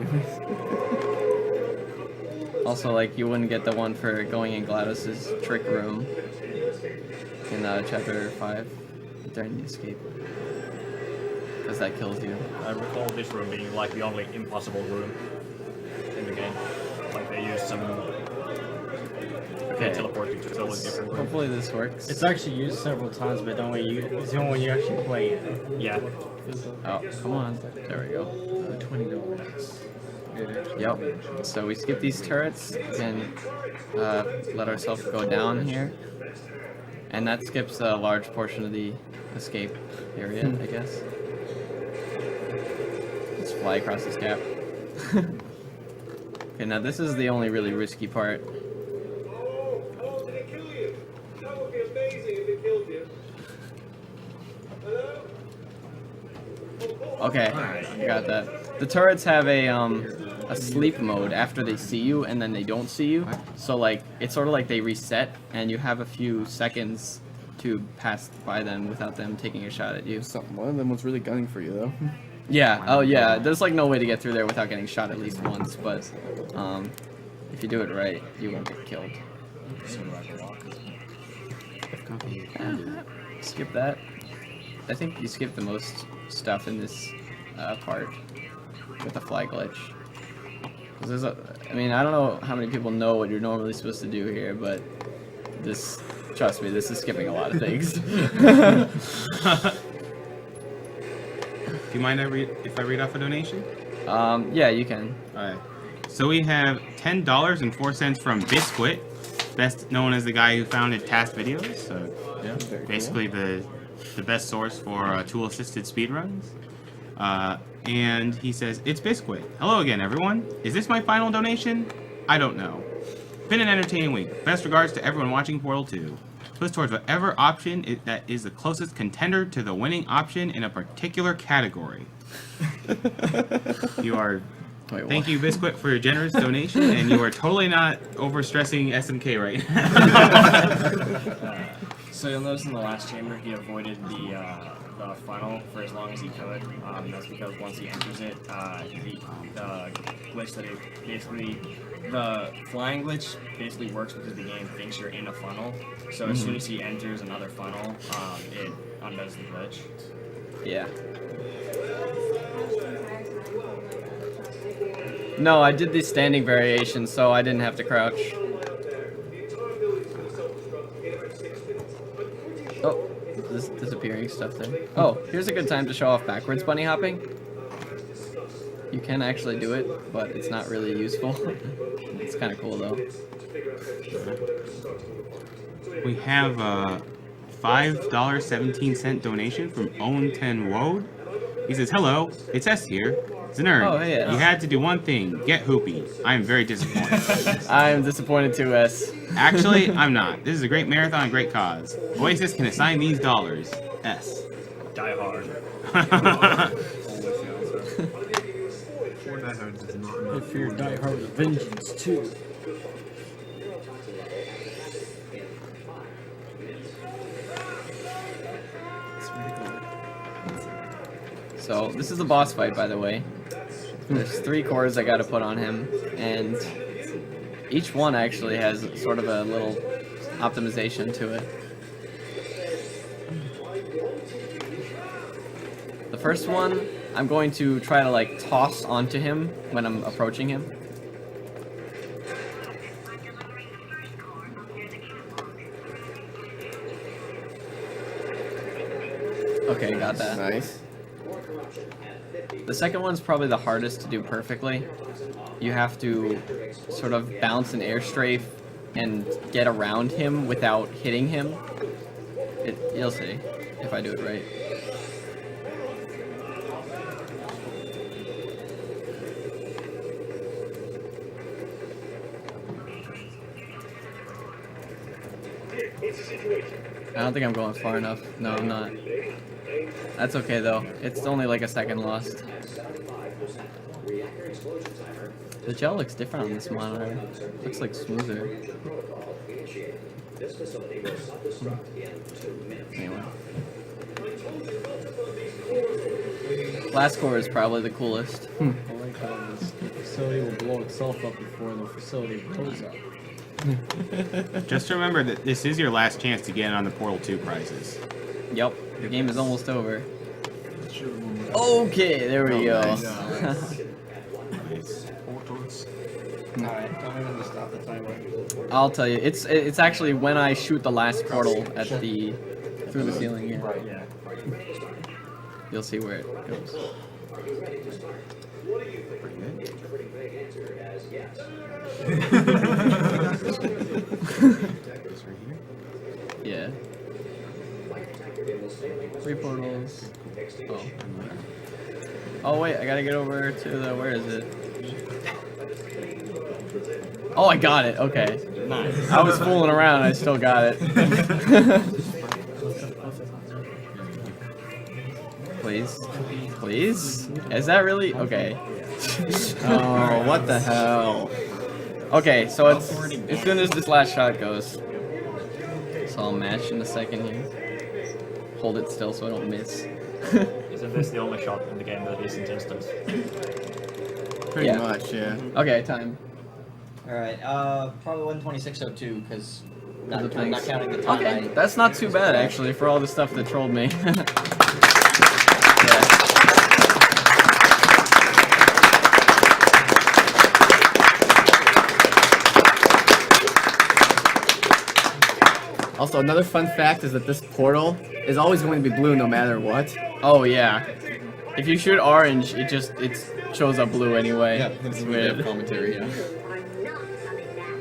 Also, like, you wouldn't get the one for going in GLaDOS's trick room in chapter 5 during the escape. Because that kills you. I recall this room being like the only impossible room in the game. Like they used some teleporting to totally different room. Hopefully this works. It's actually used several times, but it's the only one you actually play it. Yeah. Oh, come on. There we go. $20. Yep. So we skip these turrets and let ourselves go down here. And that skips a large portion of the escape area, I guess. Let's fly across this gap. Okay, now this is the only really risky part. Oh, did it kill you? That would be amazing if it killed you. Hello? Okay, I got that. The turrets have a sleep mode after they see you and then they don't see you. So, like, it's sort of like they reset and you have a few seconds to pass by them without them taking a shot at you. One of them was really gunning for you, though. Yeah, oh yeah, there's like no way to get through there without getting shot at least once, but if you do it right, you won't get killed. Skip that. I think you skip the most stuff in this part with the fly glitch. 'Cause there's I mean, I don't know how many people know what you're normally supposed to do here, but this, trust me, this is skipping a lot of things. Do you mind if I read off a donation? Yeah, you can. Alright. So we have $10.04 from Biscuit, best known as the guy who founded past videos. So Yeah, basically the the best source for tool-assisted speedruns. And he says, "It's Biscuit. Hello again, everyone. Is this my final donation? I don't know. Been an entertaining week. Best regards to everyone watching Portal 2. Push towards whatever option that is the closest contender to the winning option in a particular category." You are... Thank you, Biscuit, for your generous donation, and you are totally not overstressing SMK right now. So you'll notice in the last chamber he avoided the funnel for as long as he could. That's because once he enters it, the glitch that the flying glitch basically works because the game thinks you're in a funnel. So as soon as he enters another funnel, it undoes the glitch. Yeah. No, I did the standing variation, so I didn't have to crouch. Oh, this disappearing stuff there. Oh, here's a good time to show off backwards bunny hopping. You can actually do it, but it's not really useful. It's kind of cool though. We have a $5.17 donation from Owen10 Woad. He says, "Hello, it's S here. Znerd, Oh, hey, S. you had to do one thing, get Hoopy. I am very disappointed." I am disappointed too, S. Actually, I'm not. This is a great marathon, great cause. Oasis can assign these dollars. S. Die hard. If you're Die Hard with Vengeance too. So, this is a boss fight, by the way. There's 3 cores I gotta put on him, and each one actually has sort of a little optimization to it. The first one, I'm going to try to like toss onto him when I'm approaching him. Okay, got that. Nice. The second one's probably the hardest to do perfectly. You have to sort of bounce an air strafe and get around him without hitting him. You'll see if I do it right. I don't think I'm going far enough. No, I'm not. That's okay though. It's only like a second lost. The gel looks different on this monitor. Looks like smoother. Anyway. Last core is probably the coolest. I like how the facility will blow itself up before the facility blows up. Just remember that this is your last chance to get in on the Portal 2 prizes. Yep, the game is almost over. Okay, there we go. Alright, tell me when to stop the timer. I'll tell you, it's actually when I shoot the last portal at the through the ceiling. Yeah. Right, yeah. You'll see where it goes. Yeah. 3 portals. Oh. Oh wait, I gotta get over to the, where is it? Oh, I got it. Okay. Nice. I was fooling around. I still got it. Please, please. Is that really okay? Oh, what the hell? Okay, so it's as soon as this last shot goes. So I'll match in a second here. Hold it still so I don't miss. Isn't this the only shot in the game that isn't instant? Pretty much, yeah. Okay, time. Alright, probably 126.02, because not counting the time. Okay, that's not too bad actually for all the stuff that trolled me. Also, another fun fact is that this portal is always going to be blue no matter what. Oh yeah. If you shoot orange, it shows up blue anyway. Yeah, it's that's weird. commentary, yeah.